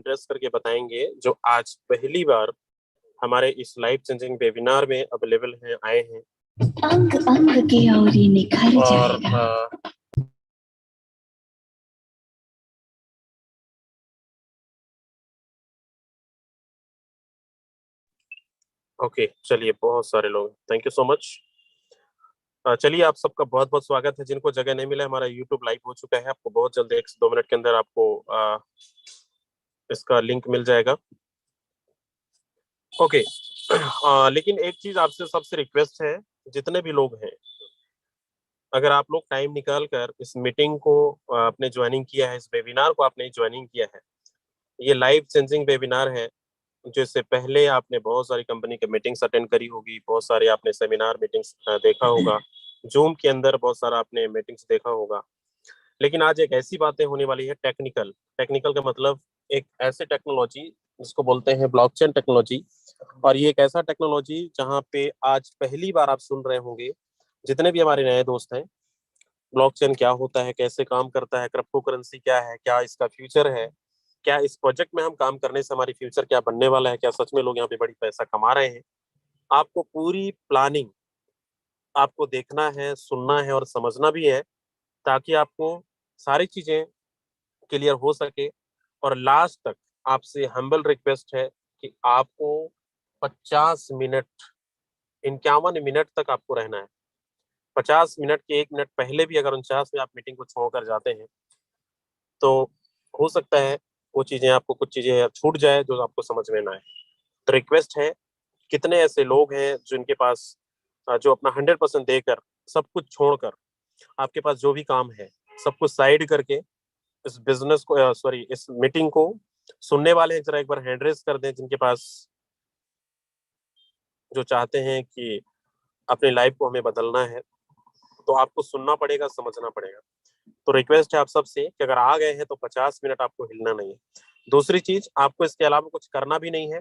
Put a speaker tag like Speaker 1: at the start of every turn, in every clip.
Speaker 1: Address करके बताएंगे जो आज पहली बार हमारे इस लाइफ चेंजिंग वेबिनार में अवेलेबल हैं, आए हैं।
Speaker 2: अंग अंग की ओर निखर
Speaker 1: और
Speaker 2: जाएगा।
Speaker 1: ओके, चलिए, बहुत सारे लोग, थैंक यू सो मच। चलिए, आप सबका बहुत बहुत स्वागत है। जिनको जगह नहीं मिला, हमारा यूट्यूब लाइव हो चुका है। आपको बहुत जल्द 1 से 2 मिनट के अंदर आपको इसका लिंक मिल जाएगा। ओके। लेकिन एक चीज आपसे सबसे रिक्वेस्ट है, जितने भी लोग हैं, अगर आप लोग टाइम निकाल कर इस मीटिंग को आपने ज्वाइनिंग किया है, इस वेबिनार को आपने ज्वाइनिंग किया है, ये लाइफ चेंजिंग वेबिनार है। जो इससे पहले आपने बहुत सारी कंपनी के मीटिंग्स अटेंड करी होगी, बहुत सारे आपने सेमिनार मीटिंग्स देखा होगा, जूम के अंदर बहुत सारा आपने मीटिंग्स देखा होगा। लेकिन आज एक ऐसी बातें होने वाली है, टेक्निकल। टेक्निकल का मतलब एक ऐसे टेक्नोलॉजी जिसको बोलते हैं ब्लॉकचेन टेक्नोलॉजी। और ये एक ऐसा टेक्नोलॉजी जहाँ पे आज पहली बार आप सुन रहे होंगे, जितने भी हमारे नए दोस्त हैं, ब्लॉकचेन क्या होता है, कैसे काम करता है, क्रिप्टो करेंसी क्या है, क्या इसका फ्यूचर है, क्या इस प्रोजेक्ट में हम काम करने से हमारी फ्यूचर क्या बनने वाला है, क्या सच में लोग यहाँ पे बड़ी पैसा कमा रहे हैं। आपको पूरी प्लानिंग आपको देखना है, सुनना है और समझना भी है, ताकि आपको सारी चीजें क्लियर हो सके। और लास्ट तक आपसे हम्बल रिक्वेस्ट है कि आपको 50 मिनट, 51 मिनट तक आपको रहना है। 50 मिनट के 1 मिनट पहले भी अगर 49 में आप मीटिंग को छोड़कर जाते हैं, तो हो सकता है वो चीजें, आपको कुछ चीजें छूट जाए जो आपको समझ में ना आए। तो रिक्वेस्ट है, कितने ऐसे लोग हैं जिनके पास जो अपना 100% देकर, सब कुछ छोड़कर, आपके पास जो भी काम है सब कुछ साइड करके इस बिजनेस को, सॉरी, इस मीटिंग को सुनने वाले हैं, जरा एक बार हैंड रेज कर दें, जिनके पास, जो चाहते हैं कि अपनी लाइफ को हमें बदलना है। तो आपको सुनना पड़ेगा, समझना पड़ेगा। तो रिक्वेस्ट है आप सबसे कि अगर आ गए हैं तो 50 मिनट आपको हिलना नहीं है। दूसरी चीज, आपको इसके अलावा कुछ करना भी नहीं है,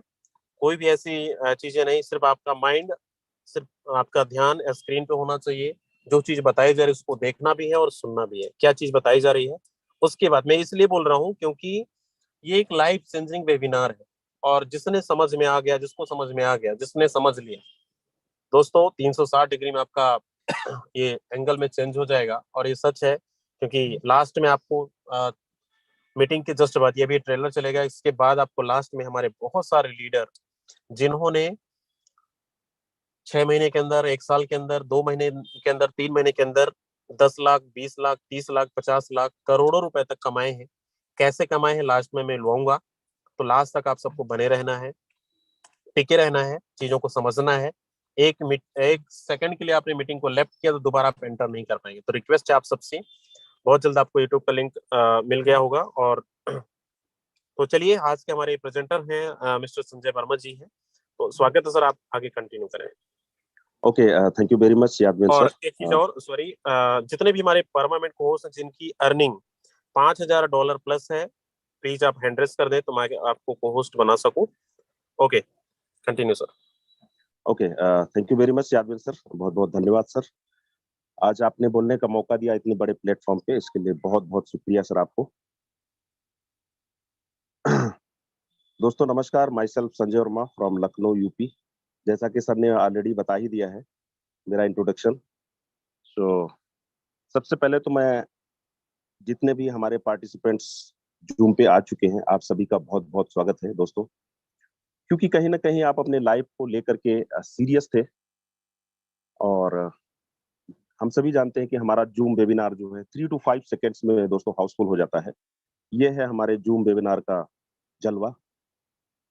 Speaker 1: कोई भी ऐसी चीजें नहीं, सिर्फ आपका माइंड, सिर्फ आपका ध्यान स्क्रीन पे होना चाहिए। जो चीज बताई जा रही है उसको देखना भी है और सुनना भी है, क्या चीज बताई जा रही है। उसके बाद, मैं इसलिए बोल रहा हूँ क्योंकि ये एक लाइफ चेंजिंग वेबिनार है, और जिसने समझ में आ गया, जिसको समझ में आ गया, जिसने समझ लिया, दोस्तों 360 डिग्री में आपका ये एंगल में चेंज हो जाएगा। और ये सच है, क्योंकि लास्ट में आपको मीटिंग के जस्ट बाद, ये भी ट्रेलर चलेगा, इसके बाद आपको लास्ट में हमारे बहुत सारे लीडर, जिन्होंने 6 महीने के अंदर, 1 साल के अंदर, 2 महीने के अंदर, 3 महीने के अंदर 10 लाख, 20 लाख, 30 लाख, 50 लाख, करोड़ों रुपए तक कमाए हैं, कैसे कमाए हैं लास्ट में मैं लूंगा। तो लास्ट तक आप सबको बने रहना है, टिके रहना है, चीजों को समझना है। 1 सेकंड के लिए आपने मीटिंग को लेफ्ट किया तो दोबारा आप एंटर नहीं कर पाएंगे। तो रिक्वेस्ट है आप सबसे, बहुत जल्द आपको यूट्यूब का लिंक मिल गया होगा। और तो चलिए, आज के हमारे प्रेजेंटर हैं मिस्टर संजय वर्मा जी हैं। तो स्वागत है सर, आप आगे कंटिन्यू करें।
Speaker 3: Okay, thank you very much यादवेल
Speaker 1: और
Speaker 3: सर।
Speaker 1: एक चीज और, सॉरी, जितने भी हमारे परमानेंट कोर्स हैं जिनकी अर्निंग $5,000 प्लस है, प्लीज आप हैंड रेस कर दें तो मैं आपको को होस्ट बना सकूं। Okay, continue sir.
Speaker 3: Okay, thank you very much यादवेल सर, बहुत बहुत धन्यवाद सर। आज आपने बोलने का मौका दिया इतने बड़े प्लेटफॉर्म पे, इसके लिए बहुत बहुत शुक्रिया सर आपको। दोस्तों नमस्कार, my self Sanjay Verma from Lucknow UP. जैसा कि सर ने ऑलरेडी बता ही दिया है मेरा इंट्रोडक्शन। तो सबसे पहले तो मैं, जितने भी हमारे पार्टिसिपेंट्स जूम पे आ चुके हैं, आप सभी का बहुत बहुत स्वागत है दोस्तों। क्योंकि कहीं ना कहीं आप अपने लाइफ को लेकर के सीरियस थे, और हम सभी जानते हैं कि हमारा जूम वेबिनार जो है 3 to 5 सेकेंड्स में दोस्तों हाउसफुल हो जाता है। ये है हमारे जूम वेबिनार का जलवा।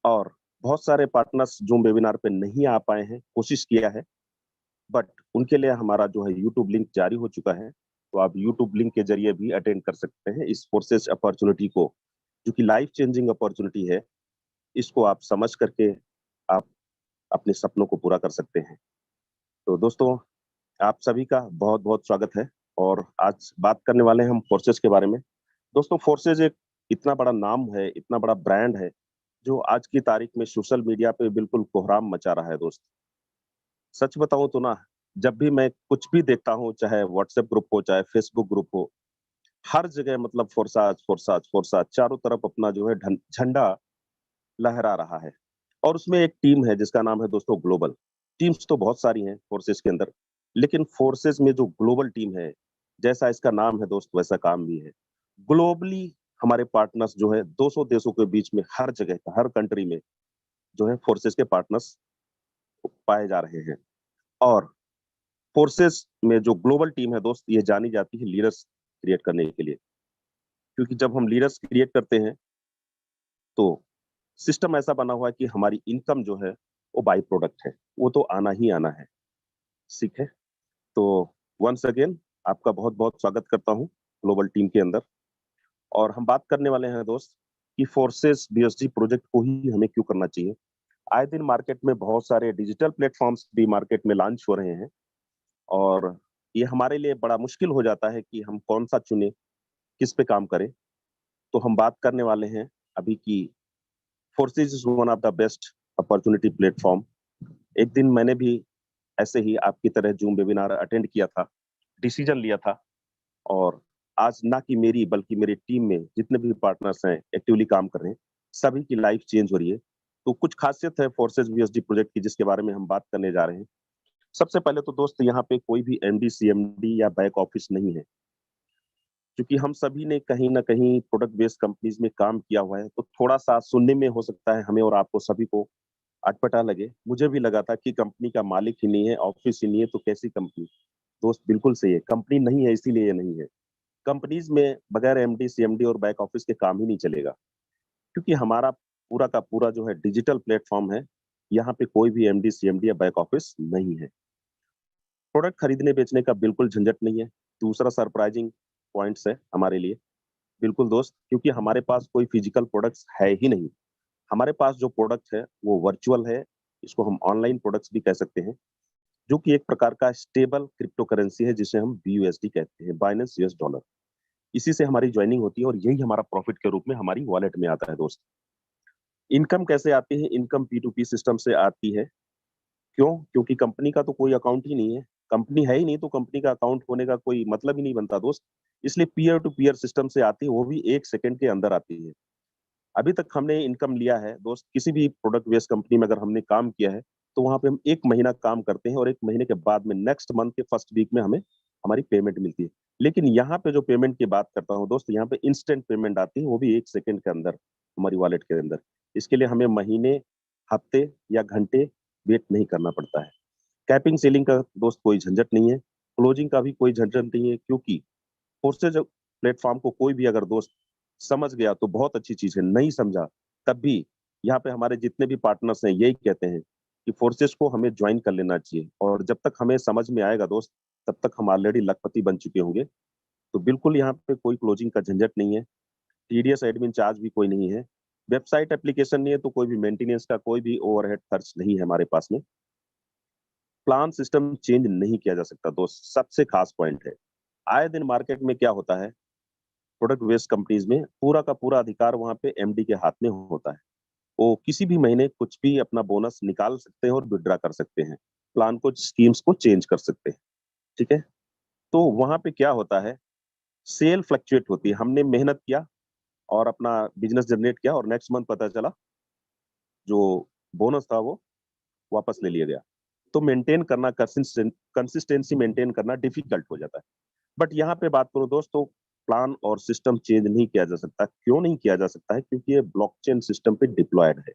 Speaker 3: और बहुत सारे पार्टनर्स जूम वेबिनार पे नहीं आ पाए हैं, कोशिश किया है, बट उनके लिए हमारा जो है यूट्यूब लिंक जारी हो चुका है। तो आप यूट्यूब लिंक के जरिए भी अटेंड कर सकते हैं इस फोर्सेस अपॉर्चुनिटी को, जो कि लाइफ चेंजिंग अपॉर्चुनिटी है। इसको आप समझ करके आप अपने सपनों को पूरा कर सकते हैं। तो दोस्तों, आप सभी का बहुत बहुत स्वागत है। और आज बात करने वाले हैं हम फोर्सेस के बारे में। दोस्तों, फोर्सेस एक इतना बड़ा नाम है, इतना बड़ा ब्रांड है, जो आज की तारीख में सोशल मीडिया पे बिल्कुल कोहराम मचा रहा है दोस्त। सच बताऊं तो ना, जब भी मैं कुछ भी देखता हूं, चाहे व्हाट्सएप ग्रुप हो, चाहे फेसबुक ग्रुप हो, हर जगह मतलब फोर्साज फोर्साज फोर्साज, चारों तरफ अपना जो है झंडा लहरा रहा है। और उसमें एक टीम है जिसका नाम है दोस्तों ग्लोबल। टीम्स तो बहुत सारी हैं फोर्सेस के अंदर, लेकिन फोर्सेस में जो ग्लोबल टीम है, जैसा इसका नाम है दोस्त वैसा काम भी है। ग्लोबली हमारे पार्टनर्स जो है 200 देशों के बीच में हर जगह हर कंट्री में जो है फोर्सेस के पार्टनर्स पाए जा रहे हैं। और फोर्सेस में जो ग्लोबल टीम है दोस्त, ये जानी जाती है लीडर्स क्रिएट करने के लिए। क्योंकि जब हम लीडर्स क्रिएट करते हैं तो सिस्टम ऐसा बना हुआ है कि हमारी इनकम जो है वो बाई प्रोडक्ट है, वो तो आना ही आना है। ठीक है, तो वंस अगेन आपका बहुत बहुत स्वागत करता हूँ ग्लोबल टीम के अंदर। और हम बात करने वाले हैं दोस्त कि फोर्सेस बीएसडी प्रोजेक्ट को ही हमें क्यों करना चाहिए। आए दिन मार्केट में बहुत सारे डिजिटल प्लेटफॉर्म्स भी मार्केट में लॉन्च हो रहे हैं, और ये हमारे लिए बड़ा मुश्किल हो जाता है कि हम कौन सा चुने, किस पे काम करें। तो हम बात करने वाले हैं अभी की forces is one of the best opportunity platform. एक दिन मैंने भी ऐसे ही आपकी तरह जूम वेबिनार अटेंड किया था, डिसीजन लिया था, और आज ना कि मेरी बल्कि मेरी टीम में जितने भी पार्टनर्स हैं एक्टिवली काम कर रहे हैं, सभी की लाइफ चेंज हो रही है। तो कुछ खासियत है फोर्सेस बीएसडी प्रोजेक्ट की जिसके बारे में हम बात करने जा रहे हैं। सबसे पहले तो दोस्त यहाँ पे कोई भी एमडी सीएमडी या बैक ऑफिस नहीं है, क्योंकि हम सभी ने कहीं ना कहीं प्रोडक्ट बेस्ड कंपनीज में काम किया हुआ है। तो थोड़ा सा सुनने में हो सकता है हमें और आपको सभी को अटपटा लगे। मुझे भी लगा था कि कंपनी का मालिक ही नहीं है, ऑफिस ही नहीं है, तो कैसी कंपनी। दोस्त बिल्कुल सही है, कंपनी नहीं है इसीलिए ये नहीं है। कंपनीज में बगैर एमडी सीएमडी और बैक ऑफिस के काम ही नहीं चलेगा, क्योंकि हमारा पूरा का पूरा जो है डिजिटल प्लेटफॉर्म है। यहाँ पे कोई भी एमडी सीएमडी या बैक ऑफिस नहीं है। प्रोडक्ट खरीदने बेचने का बिल्कुल झंझट नहीं है। दूसरा सरप्राइजिंग पॉइंट्स है हमारे लिए, बिल्कुल दोस्त, क्योंकि हमारे पास कोई फिजिकल प्रोडक्ट्स है ही नहीं। हमारे पास जो प्रोडक्ट है वो वर्चुअल है, इसको हम ऑनलाइन प्रोडक्ट्स भी कह सकते हैं, जो कि एक प्रकार का स्टेबल क्रिप्टो करेंसी है जिसे हम बीयूएसडी कहते हैं, बाइनेंस यूएस डॉलर। इसी से हमारी ज्वाइनिंग होती है और यही हमारा प्रॉफिट के रूप में हमारी वॉलेट में आता है दोस्त। इनकम कैसे आती है? इनकम P2P सिस्टम से आती है। क्यों? क्योंकि कंपनी का तो कोई अकाउंट ही नहीं है। कंपनी है ही नहीं तो कंपनी का अकाउंट होने का कोई मतलब ही नहीं बनता दोस्त। इसलिए पीयर टू पीयर सिस्टम से आती है, वो भी 1 सेकंड के अंदर आती है। अभी तक हमने इनकम लिया है दोस्त, किसी भी प्रोडक्ट बेस्ड कंपनी में अगर हमने काम किया है, तो वहाँ पे हम 1 महीना काम करते हैं और 1 महीने के बाद में नेक्स्ट मंथ के फर्स्ट वीक में हमें हमारी पेमेंट मिलती है। लेकिन यहाँ पे जो पेमेंट की बात करता हूँ दोस्त, यहाँ पे इंस्टेंट पेमेंट आती है, वो भी 1 सेकंड के अंदर हमारी वॉलेट के अंदर। इसके लिए हमें महीने, हफ्ते या घंटे वेट नहीं करना पड़ता है। कैपिंग सेलिंग का दोस्त कोई झंझट नहीं है, क्लोजिंग का भी कोई झंझट नहीं है, क्योंकि फोर्सेज प्लेटफॉर्म को कोई भी अगर दोस्त समझ गया तो बहुत अच्छी चीज है, नहीं समझा तब भी यहाँ पे हमारे जितने भी पार्टनर्स हैं यही कहते हैं कि फोर्सेस को हमें ज्वाइन कर लेना चाहिए। और जब तक हमें समझ में आएगा दोस्त, तब तक हम ऑलरेडी लखपति बन चुके होंगे। तो बिल्कुल यहाँ पे कोई क्लोजिंग का झंझट नहीं है, टीडीएस एडमिन चार्ज भी कोई नहीं है, वेबसाइट एप्लीकेशन नहीं है तो कोई भी मेंटेनेंस का कोई भी ओवरहेड खर्च नहीं है हमारे पास में। प्लान सिस्टम चेंज नहीं किया जा सकता दोस्त, सबसे खास पॉइंट है। आए दिन मार्केट में क्या होता है, प्रोडक्ट बेस्ड कंपनीज में पूरा का पूरा अधिकार वहां पे एमडी के हाथ में होता है। वो किसी भी महीने कुछ भी अपना बोनस निकाल सकते हैं और विड्रा कर सकते हैं, प्लान को, स्कीम्स को चेंज कर सकते हैं। ठीक है, तो वहां पे क्या होता है, सेल फ्लक्चुएट होती है। हमने मेहनत किया और अपना बिजनेस जनरेट किया और नेक्स्ट मंथ पता चला जो बोनस था वो वापस ले लिया गया। तो मेंटेन करना, कंसिस्टेंसी मेंटेन करना डिफिकल्ट हो जाता है। बट यहाँ पे बात करो दोस्तों, प्लान और सिस्टम चेंज नहीं किया जा सकता। क्यों नहीं किया जा सकता है? क्योंकि ये ब्लॉकचेन सिस्टम पे डिप्लॉयड है।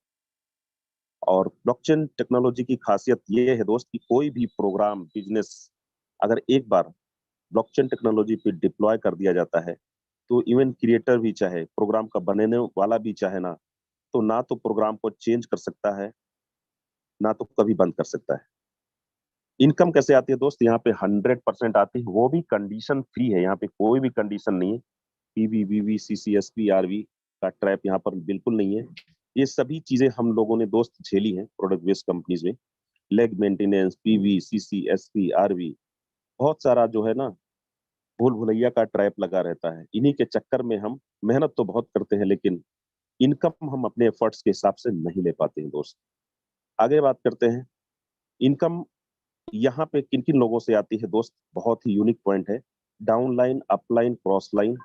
Speaker 3: और ब्लॉकचेन टेक्नोलॉजी की खासियत ये है दोस्त कि कोई भी प्रोग्राम, बिजनेस अगर एक बार ब्लॉकचेन टेक्नोलॉजी पे डिप्लॉय कर दिया जाता है, तो इवन क्रिएटर भी चाहे, प्रोग्राम का बनाने वाला भी चाहे ना, तो ना तो प्रोग्राम को चेंज कर सकता है, ना तो कभी बंद कर सकता है। इनकम कैसे आती है दोस्त? यहाँ पे 100% आती है, वो भी कंडीशन फ्री है। यहाँ पे कोई भी कंडीशन नहीं है। पीवी, वीवी, सीसी, एसपी, आरवी का ट्रैप यहाँ पर बिल्कुल नहीं है। ये सभी चीजें हम लोगों ने दोस्त झेली हैं प्रोडक्ट बेस्ड कंपनीज में। Leg maintenance, PV, CC, SP, RV, बहुत सारा जो है ना भूल भुलैया का ट्रैप लगा रहता है। इन्हीं के चक्कर में हम मेहनत तो बहुत करते हैं, लेकिन इनकम हम अपने एफर्ट्स के हिसाब से नहीं ले पाते हैं दोस्त। आगे बात करते हैं, इनकम यहाँ पे किन किन लोगों से आती है दोस्त? बहुत ही यूनिक पॉइंट है। डाउनलाइन, अपलाइन, क्रॉस लाइन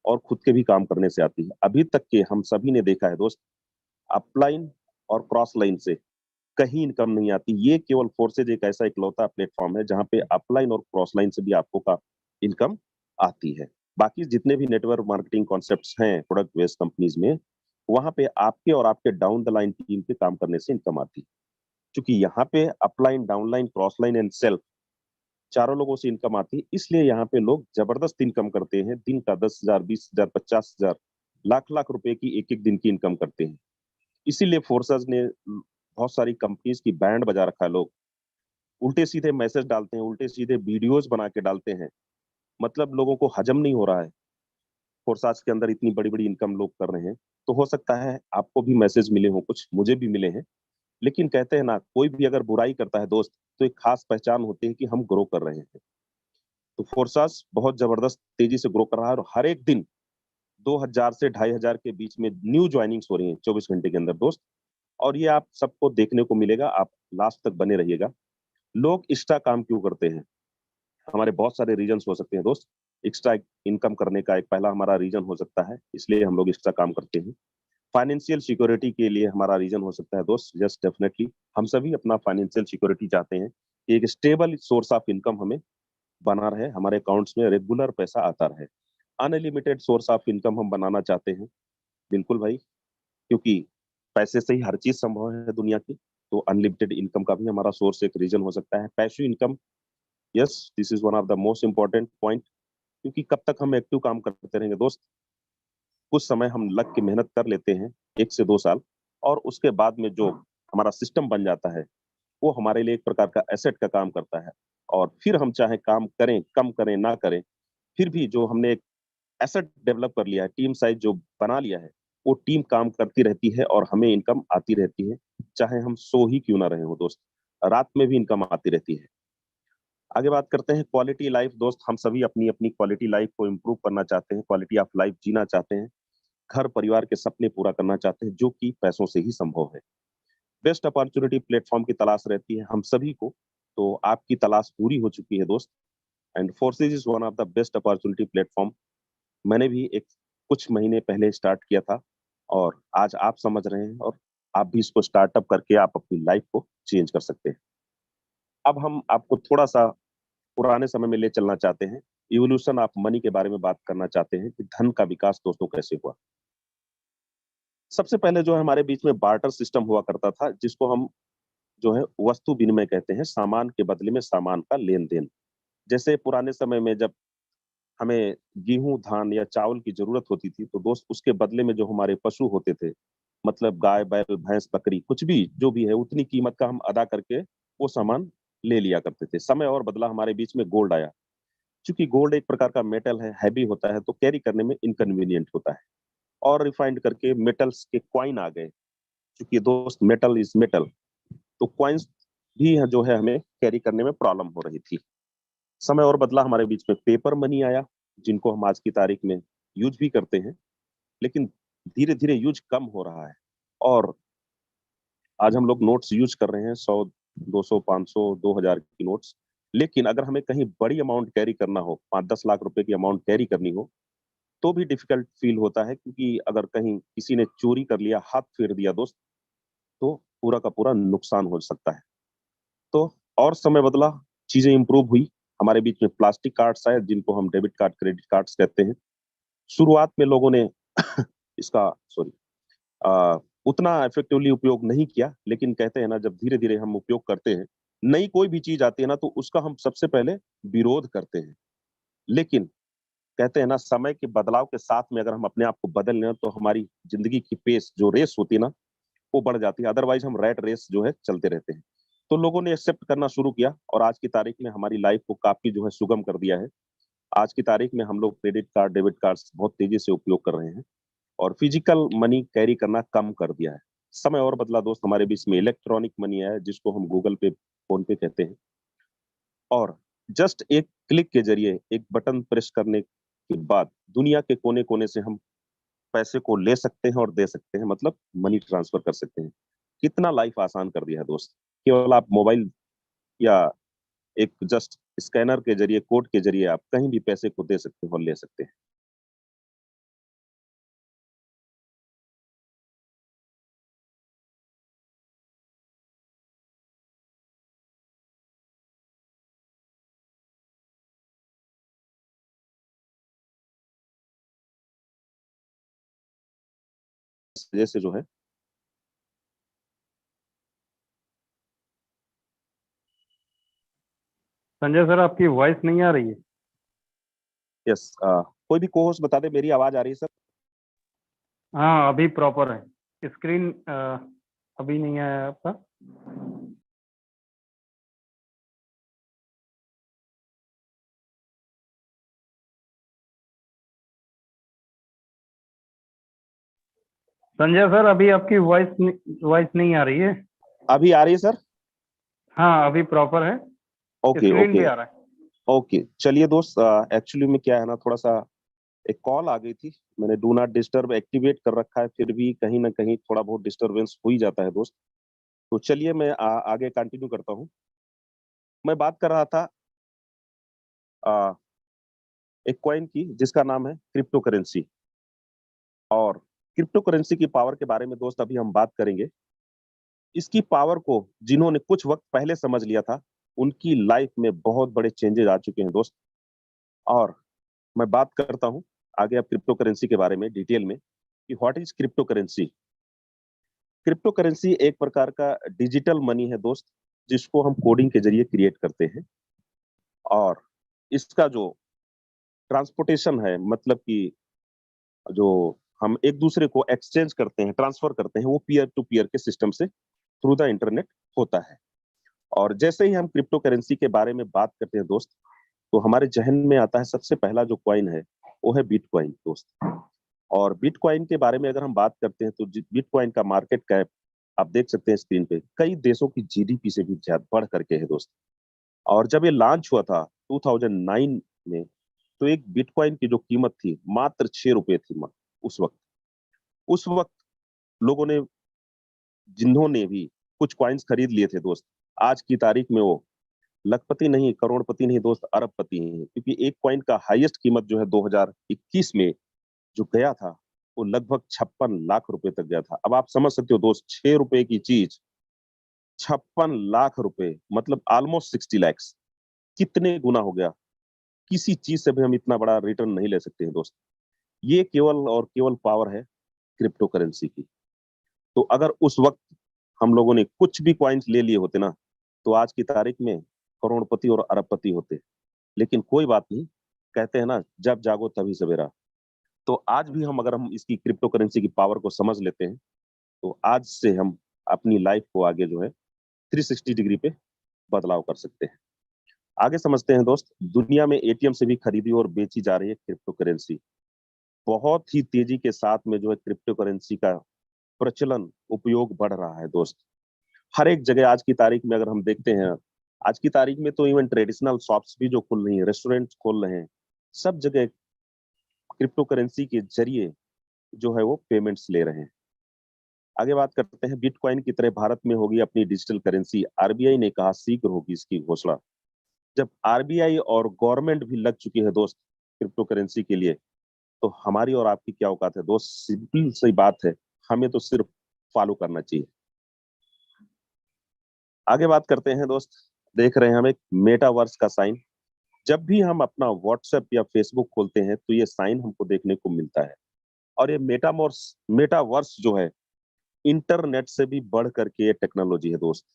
Speaker 3: और खुद के भी काम करने से आती है। अभी तक के हम सभी ने देखा है दोस्त, अपलाइन और क्रॉस लाइन से कहीं इनकम नहीं आती। ये केवल फोर्सेज एक ऐसा इकलौता प्लेटफॉर्म है जहाँ पे अपलाइन और क्रॉस लाइन से भी आपको का इनकम आती है। बाकी जितने भी नेटवर्क मार्केटिंग कॉन्सेप्ट्स हैं प्रोडक्ट बेस्ड कंपनीज में, वहां पे आपके और आपके डाउन द लाइन टीम के काम करने से इनकम आती है। क्योंकि यहाँ पे upline, downline, cross line and self चारों लोगों से इनकम आती है, इसलिए यहाँ पे लोग जबरदस्त इनकम करते हैं। दिन का 10,000, 20,000, 50,000, लाख लाख रुपए की एक एक दिन की इनकम करते हैं। इसीलिए फोर्सेस ने बहुत सारी कंपनीज की बैंड बजा रखा है। लोग उल्टे सीधे मैसेज डालते हैं, उल्टे सीधे वीडियोस बना के डालते हैं, मतलब लोगों को हजम नहीं हो रहा है फोर्साज के अंदर इतनी बड़ी बड़ी इनकम लोग कर रहे हैं। तो हो सकता है आपको भी मैसेज मिले हों, कुछ मुझे भी मिले हैं। लेकिन कहते हैं ना, कोई भी अगर बुराई करता है दोस्त, तो एक खास पहचान होती है कि हम ग्रो कर रहे हैं। तो फोर्साज बहुत जबरदस्त तेजी से ग्रो कर रहा है और हर एक दिन 2,000 से 2,500 के बीच में न्यू ज्वाइनिंग्स हो रही हैं 24 घंटे के अंदर दोस्त। और ये आप सबको देखने को मिलेगा, आप लास्ट तक बने रहिएगा। लोग एक्स्ट्रा काम क्यों करते हैं? हमारे बहुत सारे रीजंस हो सकते हैं दोस्त। एक्स्ट्रा इनकम करने का एक पहला हमारा रीजन हो सकता है, इसलिए हम लोग एक्स्ट्रा काम करते हैं। फाइनेंशियल सिक्योरिटी के लिए हमारा रीजन हो सकता है दोस्त। यस, डेफिनेटली हम सभी अपना फाइनेंशियल सिक्योरिटी चाहते हैं कि एक स्टेबल सोर्स ऑफ इनकम हमें बना रहे, हमारे अकाउंट्स में रेगुलर पैसा आता रहे। अनलिमिटेड सोर्स ऑफ इनकम हम बनाना चाहते हैं, बिल्कुल भाई, क्योंकि पैसे से ही हर चीज संभव है दुनिया की। तो अनलिमिटेड इनकम का भी हमारा सोर्स एक रीजन हो सकता है। Passive income, yes, this is one of the most important point. क्योंकि कब तक हम एक्टिव काम करते रहेंगे दोस्त? कुछ समय हम लग के मेहनत कर लेते हैं, 1 से 2 साल, और उसके बाद में जो हमारा सिस्टम बन जाता है, वो हमारे लिए एक प्रकार का एसेट का काम करता है। और फिर हम चाहे काम करें, कम करें, ना करें, फिर भी जो हमने एक एसेट डेवलप कर लिया है, टीम साइज जो बना लिया है, वो टीम काम करती रहती है और हमें इनकम आती रहती है। चाहे हम सो ही क्यों ना रहे हो दोस्त, रात में भी इनकम आती रहती है। आगे बात करते हैं क्वालिटी लाइफ दोस्त। हम सभी अपनी अपनी क्वालिटी लाइफ को इम्प्रूव करना चाहते हैं, क्वालिटी ऑफ लाइफ जीना चाहते हैं, घर परिवार के सपने पूरा करना चाहते हैं, जो कि पैसों से ही संभव है। बेस्ट अपॉर्चुनिटी प्लेटफॉर्म की तलाश रहती है हम सभी को। तो आपकी तलाश पूरी हो चुकी है दोस्त, and forces is one of the best opportunity platform. मैंने भी एक कुछ महीने पहले स्टार्ट किया था, और आज आप समझ रहे हैं, और आप भी इसको स्टार्टअप करके आप अपनी लाइफ को चेंज कर सकते हैं। अब हम आपको थोड़ा सा पुराने समय में ले चलना चाहते हैं, इवोल्यूशन ऑफ मनी के बारे में बात करना चाहते हैं कि धन का विकास दोस्तों कैसे हुआ। सबसे पहले जो है हमारे बीच में बार्टर सिस्टम हुआ करता था, जिसको हम जो है वस्तु विनिमय कहते हैं, सामान के बदले में सामान का लेन देन। जैसे पुराने समय में जब हमें गेहूं, धान या चावल की जरूरत होती थी, तो दोस्त उसके बदले में जो हमारे पशु होते थे, मतलब गाय, बैल, भैंस, बकरी, कुछ भी जो भी है, उतनी कीमत का हम अदा करके वो सामान ले लिया करते थे। समय और बदला, हमारे बीच में गोल्ड आया। चूंकि गोल्ड एक प्रकार का मेटल है, हैवी होता है, तो कैरी करने में इनकन्वीनियंट होता है। और रिफाइंड करके मेटल्स के क्वाइन आ गए। चूंकि दोस्त मेटल इज मेटल, तो क्वाइंस भी जो है हमें कैरी करने में प्रॉब्लम हो रही थी। समय और बदला, हमारे बीच में पेपर मनी आया, जिनको हम आज की तारीख में यूज भी करते हैं, लेकिन धीरे धीरे यूज कम हो रहा है। और आज हम लोग नोट्स यूज कर रहे हैं, 100, 200, 500, 2,000 की नोट्स। लेकिन अगर हमें कहीं बड़ी अमाउंट कैरी करना हो, 5-10 लाख रुपए की अमाउंट कैरी करनी हो, तो भी डिफिकल्ट फील होता है। क्योंकि अगर कहीं किसी ने चोरी कर लिया, हाथ फेर दिया दोस्त, तो पूरा का पूरा नुकसान हो सकता है। तो और समय बदला, चीजें इंप्रूव हुई। हमारे बीच में प्लास्टिक कार्ड्स आए, जिनको हम डेबिट कार्ड, क्रेडिट कार्ड्स कहते हैं। शुरुआत में लोगों ने इसका सॉरी उतना इफेक्टिवली उपयोग नहीं किया, लेकिन कहते हैं ना, जब धीरे धीरे हम उपयोग करते हैं, नई कोई भी चीज आती है ना, तो उसका हम सबसे पहले विरोध करते हैं। लेकिन कहते हैं ना, समय के बदलाव के साथ में अगर हम अपने आप को बदल लें, तो हमारी जिंदगी की पेस, जो रेस होती है ना, वो बढ़ जाती है। अदरवाइज हम रैट रेस जो है चलते रहते हैं। तो लोगों ने एक्सेप्ट करना शुरू किया, और आज की तारीख में हमारी लाइफ को काफी जो है सुगम कर दिया है। आज की तारीख में हम लोग क्रेडिट कार्ड, डेबिट कार्ड बहुत तेजी से उपयोग कर रहे हैं, और फिजिकल मनी कैरी करना कम कर दिया है। समय और बदला दोस्त, हमारे बीच में इलेक्ट्रॉनिक मनी है, जिसको हम गूगल पे, फोन पे कहते हैं। और जस्ट एक क्लिक के जरिए, एक बटन प्रेस करने के बाद, दुनिया के कोने कोने से हम पैसे को ले सकते हैं और दे सकते हैं, मतलब मनी ट्रांसफर कर सकते हैं। कितना लाइफ आसान कर दिया है दोस्त। केवल आप मोबाइल या एक जस्ट स्कैनर के जरिए, कोड के जरिए आप कहीं भी पैसे को दे सकते हो और ले सकते हैं। वजह से जो है
Speaker 4: संजय सर, आपकी वॉइस नहीं आ रही है।
Speaker 3: यस, कोई भी को होस्ट बता दे मेरी आवाज आ रही है सर?
Speaker 4: हाँ, अभी प्रॉपर है। स्क्रीन अभी नहीं आया आपका। संजय सर, अभी आपकी वॉइस नहीं आ रही है।
Speaker 3: अभी आ रही है सर?
Speaker 4: हाँ, अभी प्रॉपर है।
Speaker 3: ओके
Speaker 4: स्क्रीन
Speaker 3: ओके
Speaker 4: भी आ रहा है।
Speaker 3: ओके, चलिए दोस्त, एक्चुअली में क्या है ना, थोड़ा सा एक कॉल आ गई थी। मैंने डू नॉट डिस्टर्ब एक्टिवेट कर रखा है, फिर भी कहीं ना कहीं थोड़ा बहुत डिस्टरबेंस हो ही जाता है दोस्त। तो चलिए मैं आगे कंटिन्यू करता हूँ। मैं बात कर रहा था आ, एक कॉइन की जिसका नाम है क्रिप्टो करेंसी। और क्रिप्टो करेंसी की पावर के बारे में दोस्त अभी हम बात करेंगे। इसकी पावर को जिन्होंने कुछ वक्त पहले समझ लिया था, उनकी लाइफ में बहुत बड़े चेंजेस आ चुके हैं दोस्त। और मैं बात करता हूं आगे अब क्रिप्टो करेंसी के बारे में डिटेल में कि what is crypto currency. Crypto currency एक प्रकार का डिजिटल मनी है दोस्त, जिसको हम कोडिंग के जरिए क्रिएट करते हैं। और इसका जो ट्रांसपोर्टेशन है, मतलब कि जो हम एक दूसरे को एक्सचेंज करते हैं, ट्रांसफर करते हैं, वो पीयर टू पीयर के सिस्टम से थ्रू द इंटरनेट होता है। और जैसे ही हम क्रिप्टो करेंसी के बारे में बात करते हैं दोस्त, तो हमारे जहन में आता है सबसे पहला जो कॉइन है वो है बिटकॉइन दोस्त। और बिटकॉइन के बारे में अगर हम बात करते हैं तो बिटकॉइन का मार्केट कैप आप देख सकते हैं स्क्रीन पे, कई देशों की जीडीपी से भी ज्यादा बढ़ करके है दोस्त। और जब ये लॉन्च हुआ था 2009 में, तो एक बिटकॉइन की जो कीमत थी मात्र 6 रुपए थी उस वक्त लोगों ने, जिन्होंने भी कुछ कॉइन्स खरीद लिए थे दोस्त, आज की तारीख में वो लखपति नहीं, करोड़पति नहीं दोस्त, अरबपति हैं। क्योंकि एक कॉइन का हाईएस्ट कीमत जो है 2021 में जो गया था, वो लगभग 56 लाख रुपए तक गया था। अब आप समझ सकते हो दोस्त, 6 रुपए की चीज 56 लाख रुपए, मतलब ऑलमोस्ट 60 लैक्स। कितने गुना हो गया। किसी चीज से भी हम इतना बड़ा रिटर्न नहीं ले सकते हैं दोस्त। ये केवल और केवल पावर है क्रिप्टो करेंसी की। तो अगर उस वक्त हम लोगों ने कुछ भी कॉइन्स ले लिए होते ना, तो आज की तारीख में करोड़पति और अरबपति होते। लेकिन कोई बात नहीं, कहते हैं ना, जब जागो तभी सवेरा। तो आज भी हम, अगर हम इसकी क्रिप्टो करेंसी की पावर को समझ लेते हैं, तो आज से हम अपनी लाइफ को आगे जो है 360 डिग्री पे बदलाव कर सकते हैं। आगे समझते हैं दोस्त, दुनिया में एटीएम से भी खरीदी और बेची जा रही है क्रिप्टो करेंसी। बहुत ही तेजी के साथ में जो है क्रिप्टो करेंसी का प्रचलन, उपयोग बढ़ रहा है दोस्त। हर एक जगह आज की तारीख में अगर हम देखते हैं, आज की तारीख में तो इवन ट्रेडिशनल शॉप्स भी जो खुल रही हैं, रेस्टोरेंट खोल रहे हैं, सब जगह क्रिप्टो करेंसी के जरिए जो है वो पेमेंट्स ले रहे हैं। आगे बात करते हैं, बिटकॉइन की तरह भारत में होगी अपनी डिजिटल करेंसी। आरबीआई ने कहा शीघ्र होगी इसकी घोषणा। जब आरबीआई और गवर्नमेंट भी लग चुकी है दोस्त क्रिप्टो करेंसी के लिए, तो हमारी और आपकी क्या औकात है दोस्त? सिंपल सी बात है, हमें तो सिर्फ फॉलो करना चाहिए। आगे बात करते हैं दोस्त, देख रहे हैं हम एक मेटावर्स का साइन। जब भी हम अपना व्हाट्सएप या फेसबुक खोलते हैं, तो ये साइन हमको देखने को मिलता है। और ये मेटावर्स जो है, इंटरनेट से भी बढ़ करके ये टेक्नोलॉजी है दोस्त।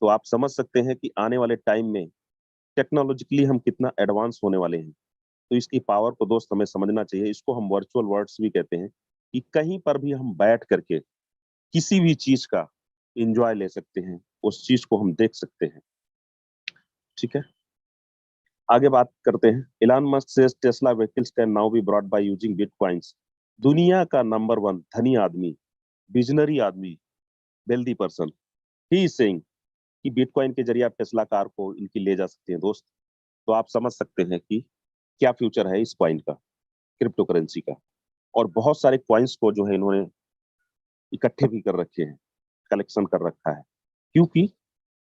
Speaker 3: तो आप समझ सकते हैं कि आने वाले टाइम में टेक्नोलॉजिकली हम कितना एडवांस होने वाले हैं। तो इसकी पावर को दोस्त हमें समझना चाहिए। इसको हम वर्चुअल वर्ल्ड्स भी कहते हैं, कि कहीं पर भी हम बैठ करके किसी भी चीज का इंजॉय ले सकते हैं, उस चीज को हम देख सकते हैं। ठीक है, आगे बात करते हैं। इलान Musk says Tesla vehicles can now be brought by using bitcoins. दुनिया का नंबर 1 धनी आदमी, विजनरी आदमी, wealthy person, he is saying कि बिटकॉइन के जरिए आप टेस्ला कार को इनकी ले जा सकते हैं दोस्त। तो आप समझ सकते हैं कि क्या फ्यूचर है इस कॉइन का, क्रिप्टो करेंसी का। और बहुत सारे कॉइन्स को जो है इन्होंने इकट्ठे भी कर रखे हैं, कलेक्शन कर रखा है, क्योंकि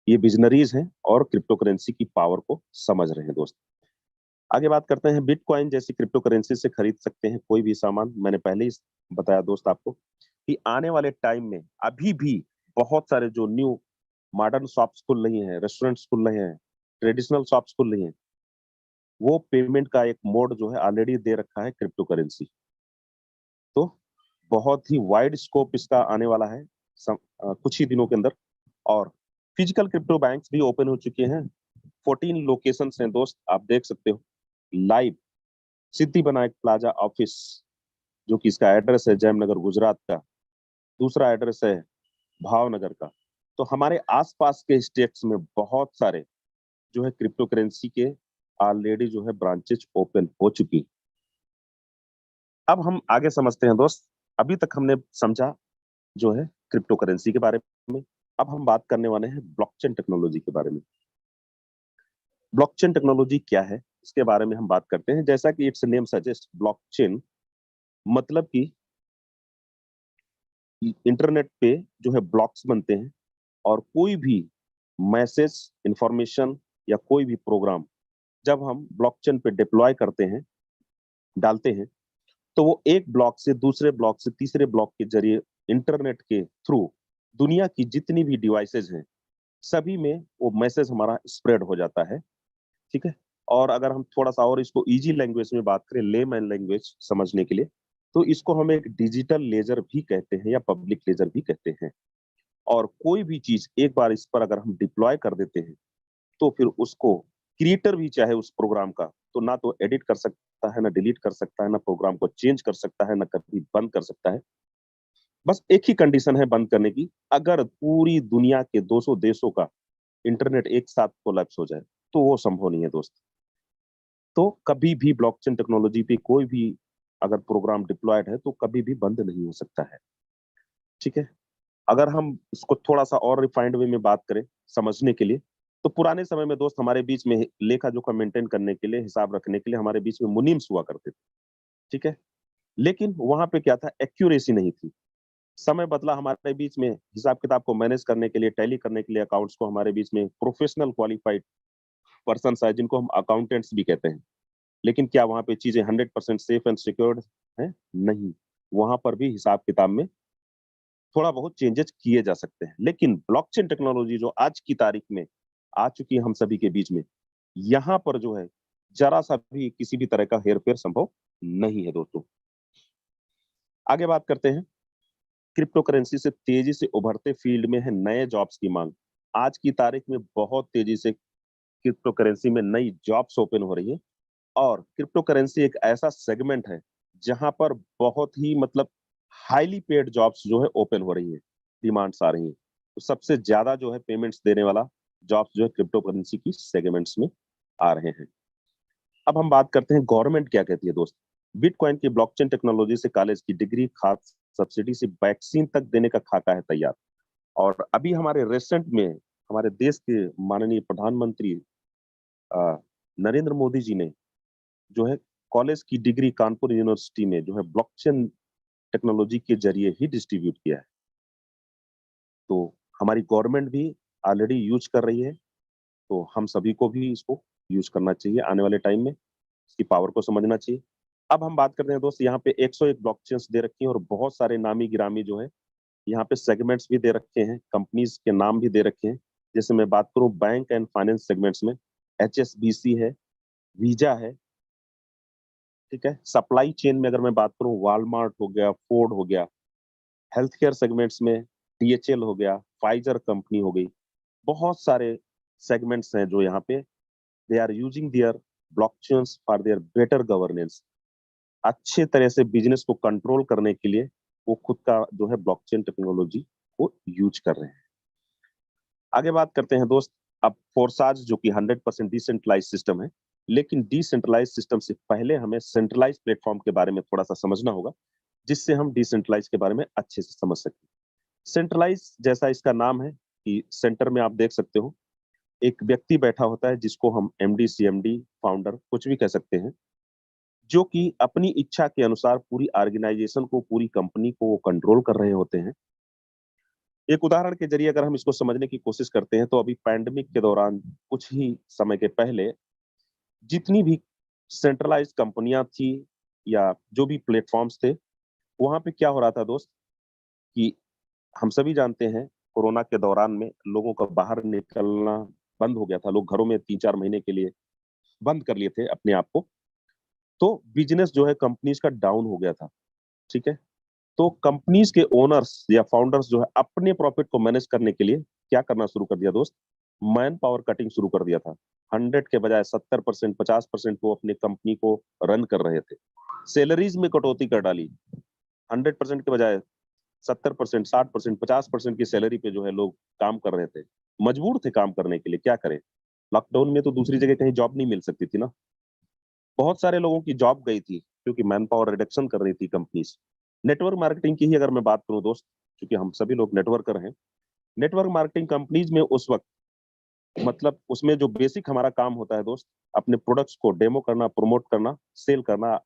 Speaker 3: ये बिजनरीज हैं और क्रिप्टो करेंसी की पावर को समझ रहे हैं दोस्त। आगे बात करते हैं, बिटकॉइन जैसी क्रिप्टो करेंसी से खरीद सकते हैं कोई भी सामान। मैंने पहले ही बताया दोस्त आपको कि आने वाले टाइम में अभी भी बहुत सारे जो न्यू मॉडर्न शॉप्स खुल रही हैं, रेस्टोरेंट्स खुल रहे हैं, ट्रेडिशनल शॉप्स खुल रही हैं, वो पेमेंट का एक मोड जो है ऑलरेडी दे रखा है क्रिप्टो करेंसी। तो बहुत ही वाइड स्कोप इसका आने वाला है कुछ ही दिनों के अंदर। और फिजिकल क्रिप्टो बैंक्स भी ओपन हो चुके हैं। 14 लोकेशंस हैं दोस्त, आप देख सकते हो live. Siddhi Vinayak plaza office, जो कि इसका एड्रेस है जयमनगर गुजरात का, दूसरा एड्रेस है भावनगर का। तो हमारे आसपास के स्टेट्स में बहुत सारे जो है क्रिप्टो करेंसी के ऑलरेडी जो है ब्रांचेज ओपन हो चुकी। अब हम आगे समझते हैं दोस्त। अभी तक हमने समझा जो है क्रिप्टो करेंसी के बारे में। अब हम बात करने वाले हैं ब्लॉकचेन टेक्नोलॉजी के बारे में। ब्लॉकचेन टेक्नोलॉजी क्या है, इसके बारे में हम बात करते हैं। जैसा कि इट्स नेम सजेस्ट, ब्लॉकचेन मतलब कि इंटरनेट पे जो है ब्लॉक्स बनते हैं, और कोई भी मैसेज, इंफॉर्मेशन या कोई भी प्रोग्राम जब हम ब्लॉकचेन पे डिप्लॉय करते हैं, डालते हैं, तो वो एक ब्लॉक से दूसरे ब्लॉक से तीसरे ब्लॉक के जरिए इंटरनेट के थ्रू दुनिया की जितनी भी डिवाइसेज हैं सभी में वो मैसेज हमारा स्प्रेड हो जाता है। ठीक है। और अगर हम थोड़ा सा और इसको इजी लैंग्वेज में बात करें, लेमैन लैंग्वेज समझने के लिए, तो इसको हम एक डिजिटल लेजर भी कहते हैं या पब्लिक लेजर भी कहते हैं। और कोई भी चीज एक बार इस पर अगर हम डिप्लॉय कर देते हैं तो फिर उसको क्रिएटर भी चाहे उस प्रोग्राम का, तो ना तो एडिट कर सकता है, ना डिलीट कर सकता है, ना प्रोग्राम को चेंज कर सकता है, ना कभी बंद कर सकता है। बस एक ही कंडीशन है बंद करने की, अगर पूरी दुनिया के 200 देशों का इंटरनेट एक साथ कोलैप्स हो जाए, तो वो संभव नहीं है दोस्त। तो कभी भी ब्लॉकचेन टेक्नोलॉजी पे कोई भी अगर प्रोग्राम डिप्लॉयड है तो कभी भी बंद नहीं हो सकता है। ठीक है। अगर हम इसको थोड़ा सा और रिफाइंड वे में बात करें समझने के लिए, तो पुराने समय में दोस्त हमारे बीच में लेखा जोखा मेंटेन करने के लिए, हिसाब रखने के लिए हमारे बीच में मुनीम्स हुआ करते थे। ठीक है। लेकिन वहां पे क्या था, एक्यूरेसी नहीं थी। समय बदला, हमारे बीच में हिसाब किताब को मैनेज करने के लिए, टैली करने के लिए अकाउंट्स को हमारे बीच में प्रोफेशनल क्वालिफाइड पर्सन आए, जिनको हम अकाउंटेंट्स भी कहते हैं। लेकिन क्या वहां पे चीजें 100% सेफ एंड सिक्योर्ड है? नहीं। वहां पर भी हिसाब किताब में थोड़ा बहुत चेंजेस किए जा सकते हैं। लेकिन ब्लॉकचेन टेक्नोलॉजी जो आज की तारीख में आ चुकी है हम सभी के बीच में, यहाँ पर जो है जरा सा भी किसी भी तरह का हेरफेर संभव नहीं है दोस्तों। आगे बात करते हैं। क्रिप्टो करेंसी से तेजी से उभरते फील्ड में है नए जॉब्स की मांग। आज की तारीख में बहुत तेजी से क्रिप्टो करेंसी में नई जॉब्स ओपन हो रही है। और क्रिप्टो करेंसी एक ऐसा सेगमेंट है जहां पर बहुत ही मतलब हाईली पेड जॉब्स जो है ओपन हो रही है, डिमांड्स आ रही है। तो सबसे ज्यादा जो है पेमेंट्स देने वाला जॉब्स जो है क्रिप्टो करेंसी की सेगमेंट्स में आ रहे हैं। अब हम बात करते हैं गवर्नमेंट क्या कहती है दोस्त। बिटकॉइन की ब्लॉकचेन टेक्नोलॉजी से कॉलेज की डिग्री, खाद सब्सिडी से वैक्सीन तक देने का खाका है तैयार। और अभी हमारे रिसेंट में हमारे देश के माननीय प्रधानमंत्री नरेंद्र मोदी जी ने जो है कॉलेज की डिग्री कानपुर यूनिवर्सिटी में जो है ब्लॉकचेन टेक्नोलॉजी के जरिए ही डिस्ट्रीब्यूट किया है। तो हमारी गवर्नमेंट भी ऑलरेडी यूज कर रही है, तो हम सभी को भी इसको यूज करना चाहिए। आने वाले टाइम में इसकी पावर को समझना चाहिए। अब हम बात करते हैं दोस्त, यहाँ पे 101 ब्लॉकचेन्स दे रखी हैं और बहुत सारे नामी गिरामी जो है यहाँ पे सेगमेंट्स भी दे रखे हैं, कंपनीज के नाम भी दे रखे हैं। जैसे मैं बात करूं बैंक एंड फाइनेंस सेगमेंट्स में, HSBC है, वीजा है। ठीक है। सप्लाई चेन में अगर मैं बात करूं, वॉलमार्ट हो गया, फोर्ड हो गया। हेल्थ केयर सेगमेंट्स में DHL हो गया, फाइजर कंपनी हो गई। बहुत सारे सेगमेंट्स हैं जो यहाँ पे they are using their blockchains for their better governance. अच्छे तरह से बिजनेस को कंट्रोल करने के लिए वो खुद का जो है ब्लॉकचेन टेक्नोलॉजी को यूज कर रहे हैं। आगे बात करते हैं दोस्त। अब फोर्साज जो कि 100% डिसेंट्रलाइज सिस्टम है, लेकिन डिसेंट्रलाइज सिस्टम से पहले हमें सेंट्रलाइज प्लेटफॉर्म के बारे में थोड़ा सा समझना होगा, जिससे हम डिसेंट्रलाइज के बारे में अच्छे से समझ सकें। सेंट्रलाइज जैसा इसका नाम है कि सेंटर में आप देख सकते हो एक व्यक्ति बैठा होता है, जिसको हम MD, CMD, फाउंडर कुछ भी कह सकते हैं, जो कि अपनी इच्छा के अनुसार पूरी ऑर्गेनाइजेशन को, पूरी कंपनी को वो कंट्रोल कर रहे होते हैं। एक उदाहरण के जरिए अगर हम इसको समझने की कोशिश करते हैं, तो अभी पैंडेमिक के दौरान कुछ ही समय के पहले जितनी भी सेंट्रलाइज कंपनियां थी या जो भी प्लेटफॉर्म्स थे, वहां पे क्या हो रहा था दोस्त कि हम सभी जानते हैं कोरोना के दौरान में लोगों का बाहर निकलना बंद हो गया था। लोग घरों में 3-4 महीने के लिए बंद कर लिए थे अपने आप को। तो बिजनेस जो है कंपनीज का डाउन हो गया था। ठीक है। तो कंपनीज के ओनर्स या फाउंडर्स जो है अपने प्रॉफिट को मैनेज करने के लिए क्या करना शुरू कर दिया दोस्त, मैन पावर कटिंग शुरू कर दिया था। 100 के बजाय 70%, 50% वो अपनी कंपनी को रन कर रहे थे। सैलरीज में कटौती कर डाली, 100% के बजाय 70%, 60%, 50% की सैलरी पे जो है लोग काम कर रहे थे, मजबूर थे काम करने के लिए। क्या करें, लॉकडाउन में तो दूसरी जगह कहीं जॉब नहीं मिल सकती थी ना। बहुत सारे लोगों की जॉब गई थी क्योंकि मैन पावर रिडक्शन कर रही थी कंपनीज। नेटवर्क मार्केटिंग की ही अगर मैं बात करूं दोस्त, क्योंकि हम सभी लोग नेटवर्कर हैं, नेटवर्क मार्केटिंग कंपनीज में उस वक्त मतलब उसमें जो बेसिक हमारा काम होता है दोस्त, अपने प्रोडक्ट्स को डेमो करना, प्रमोट करना, सेल करना,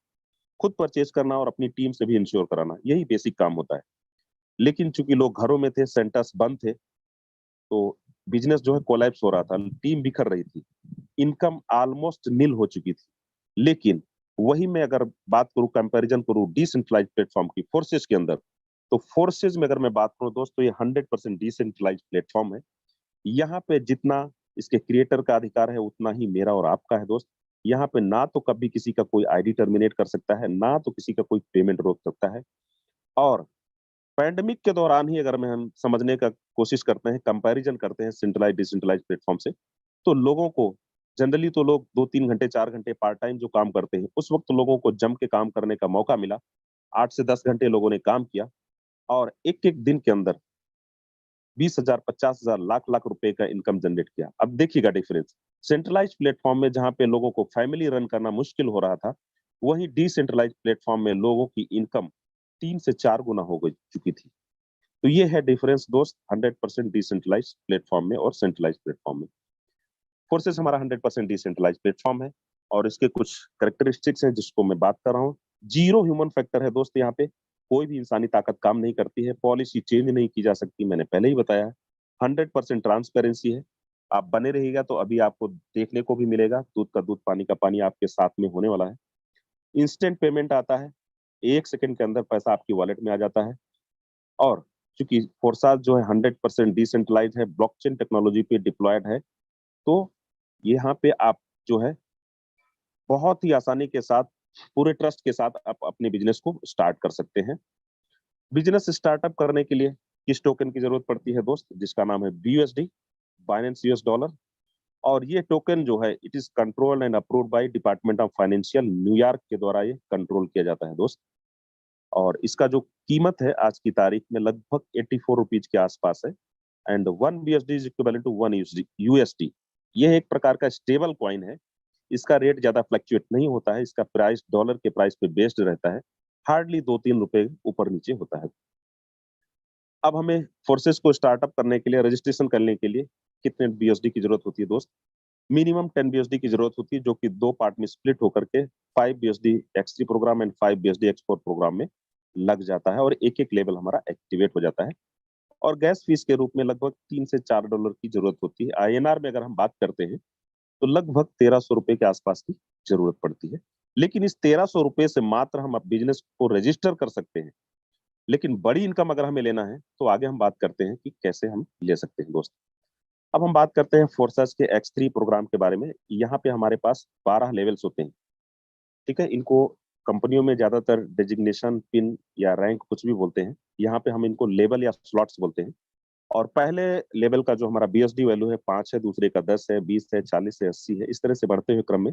Speaker 3: खुद परचेज करना और अपनी टीम से भी इंश्योर कराना, यही बेसिक काम होता है। लेकिन चूंकि लोग घरों में थे, सेंटर्स बंद थे, तो बिजनेस जो है कोलैप्स हो रहा था, टीम बिखर रही थी, इनकम ऑलमोस्ट नील हो चुकी थी। लेकिन वही मैं अगर बात करूं, कंपैरिजन करूं डिसेंट्रलाइज प्लेटफॉर्म की फोर्सेस के अंदर, तो फोर्सेस में अगर मैं बात करूं दोस्त, तो ये 100% डिसेंट्रलाइज प्लेटफॉर्म है। यहाँ पे जितना इसके क्रिएटर का अधिकार है उतना ही मेरा और आपका है दोस्त। यहाँ पे ना तो कभी किसी का कोई आईडी टर्मिनेट कर सकता है, ना तो किसी का कोई पेमेंट रोक सकता है। और पैंडेमिक के दौरान ही अगर हम समझने का कोशिश करते हैं, कंपैरिजन करते हैं सेंट्रलाइज डिसेंट्रलाइज प्लेटफॉर्म से, तो लोगों को जनरली तो लोग 2-3 घंटे 4 घंटे पार्ट टाइम जो काम करते हैं, उस वक्त लोगों को जम के काम करने का मौका मिला। 8 से 10 घंटे लोगों ने काम किया और एक एक दिन के अंदर 20,000, 50,000, लाख लाख रुपए का इनकम जनरेट किया। अब देखिएगा डिफरेंस, सेंट्रलाइज प्लेटफॉर्म में जहां पे लोगों को फैमिली रन करना मुश्किल हो रहा था, वहीं डिसेंट्रलाइज प्लेटफॉर्म में लोगों की इनकम 3 से 4 गुना हो गई चुकी थी। तो ये है डिफरेंस दोस्त, 100% डिसेंट्रलाइज प्लेटफॉर्म में और सेंट्रलाइज प्लेटफॉर्म में। फोर्सेस हमारा 100% डिसेंट्रलाइज प्लेटफॉर्म है और इसके कुछ कैरेक्टरिस्टिक्स हैं जिसको मैं बात कर रहा हूँ। जीरो ह्यूमन फैक्टर है दोस्त, यहाँ पे कोई भी इंसानी ताकत काम नहीं करती है, पॉलिसी चेंज नहीं की जा सकती, मैंने पहले ही बताया है। 100% ट्रांसपेरेंसी है, आप बने रहिएगा तो अभी आपको देखने को भी मिलेगा, दूध का दूध पानी का पानी आपके साथ में होने वाला है। इंस्टेंट पेमेंट आता है, 1 सेकंड के अंदर पैसा आपकी वॉलेट में आ जाता है। और चूंकि फोर्साज जो है 100% डिसेंट्रलाइज है, ब्लॉकचेन टेक्नोलॉजी पे डिप्लॉयड है, तो यहाँ पे आप जो है बहुत ही आसानी के साथ, पूरे ट्रस्ट के साथ आप अपने बिजनेस को स्टार्ट कर सकते हैं। बिजनेस स्टार्टअप करने के लिए किस टोकन की जरूरत पड़ती है दोस्त, जिसका नाम है BUSD, बाइनेंस यूएस डॉलर। और ये टोकन जो है it is controlled and approved by department of financial, New York के द्वारा ये कंट्रोल किया जाता है दोस्त। और इसका जो कीमत है आज की तारीख में लगभग 84 रुपीज के आसपास है। And 1 BSD is equivalent to 1 USD। ये एक प्रकार का स्टेबल कॉइन है, इसका रेट ज्यादा फ्लक्चुएट नहीं होता है, इसका प्राइस डॉलर के प्राइस पे बेस्ड रहता है, हार्डली 2-3 रुपए ऊपर नीचे होता है। अब हमें फोर्सेस को स्टार्टअप करने के लिए, रजिस्ट्रेशन करने के लिए कितने BSD की जरूरत होती है दोस्त? मिनिमम 10 BSD की जरूरत होती है, जो कि 2 पार्ट में स्प्लिट होकर के 5 BSD X3 program and 5 BSD X4 program में लग जाता है और एक एक लेवल हमारा एक्टिवेट हो जाता है। और गैस फीस के रूप में लगभग $3 से $4 की जरूरत होती है। INR में अगर हम बात करते हैं तो लगभग 1,300 रुपए के आसपास की जरूरत पड़ती है। लेकिन इस 1,300 रुपए से मात्र हम बिजनेस को रजिस्टर कर सकते हैं। लेकिन बड़ी इनकम अगर हमें लेना है तो आगे हम बात करते हैं कि कैसे हम ले सकते हैं दोस्त। अब हम बात करते हैं फोर्सेस के X3 प्रोग्राम के बारे में। यहाँ पे हमारे पास 12 लेवल्स होते हैं, ठीक है। इनको कंपनियों में ज्यादातर डेजिग्नेशन, पिन या रैंक कुछ भी बोलते हैं, यहाँ पे हम इनको लेवल या स्लॉट्स बोलते हैं। और पहले लेवल का जो हमारा BSD वैल्यू है 5 है, दूसरे का 10 है, 20 है, 40 है, 80 है, इस तरह से बढ़ते हुए क्रम में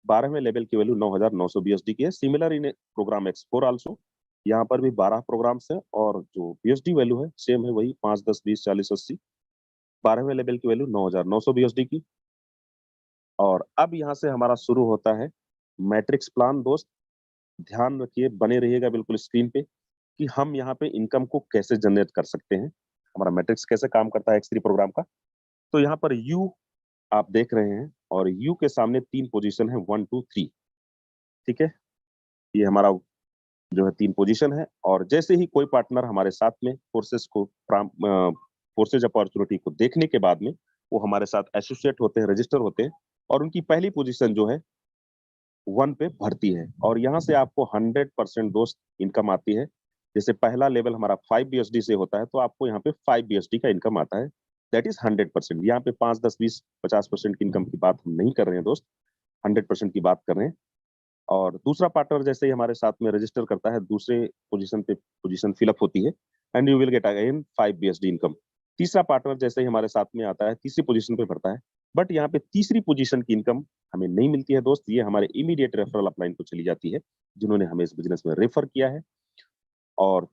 Speaker 3: 12वें लेवल की वैल्यू 9,900 BSD की है। Similar in programme X4 also, यहाँ पर भी 12 प्रोग्राम्स हैं और जो BSD वैल्यू है सेम है, वही 5, 10, 20, 40, 80। 12वें लेवल की वैल्यू 9,900 BSD की। और अब यहाँ से हमारा शुरू होता है मैट्रिक्स प्लान दोस्त। ध्यान रखिए, बने रहिएगा बिल्कुल स्क्रीन पे कि हम यहाँ पे इनकम को कैसे जनरेट कर सकते हैं, हमारा मैट्रिक्स कैसे काम करता है X3 प्रोग्राम का। तो यहाँ पर यू आप देख रहे हैं और यू के सामने 3 पोजीशन है, 1, 2, 3, ठीक है। ये हमारा जो है 3 पोजीशन है। और जैसे ही कोई पार्टनर हमारे साथ में फोर्सेज अपॉर्चुनिटी को देखने के बाद में वो हमारे साथ एसोसिएट होते हैं, रजिस्टर होते हैं और उनकी पहली पोजीशन जो है 1 पे भरती है। और यहाँ से आपको 100% दोस्त इनकम आती है। जैसे पहला लेवल हमारा 5 BSD से होता है तो आपको यहाँ पे 5 BSD का इनकम आता है, दैट इज 100%। यहाँ पे 5, 10, 20, 50% की इनकम की बात हम नहीं कर रहे हैं दोस्त, 100% की बात कर रहे हैं। और दूसरा पार्टनर जैसे ही हमारे साथ में रजिस्टर करता है, दूसरे पोजीशन पे पोजीशन फिलअप होती है and you will get again 5 BSD income. तीसरा पार्टनर जैसे ही हमारे साथ में आता है, तीसरी पोजीशन पे भरता है, बट यहाँ पे तीसरी पोजीशन की इनकम हमें नहीं मिलती है दोस्त। ये हमारे इमीडिएट रेफरल अपलाइन को चली जाती है, जिन्होंने हमें इस बिजनेस में रेफर किया है। और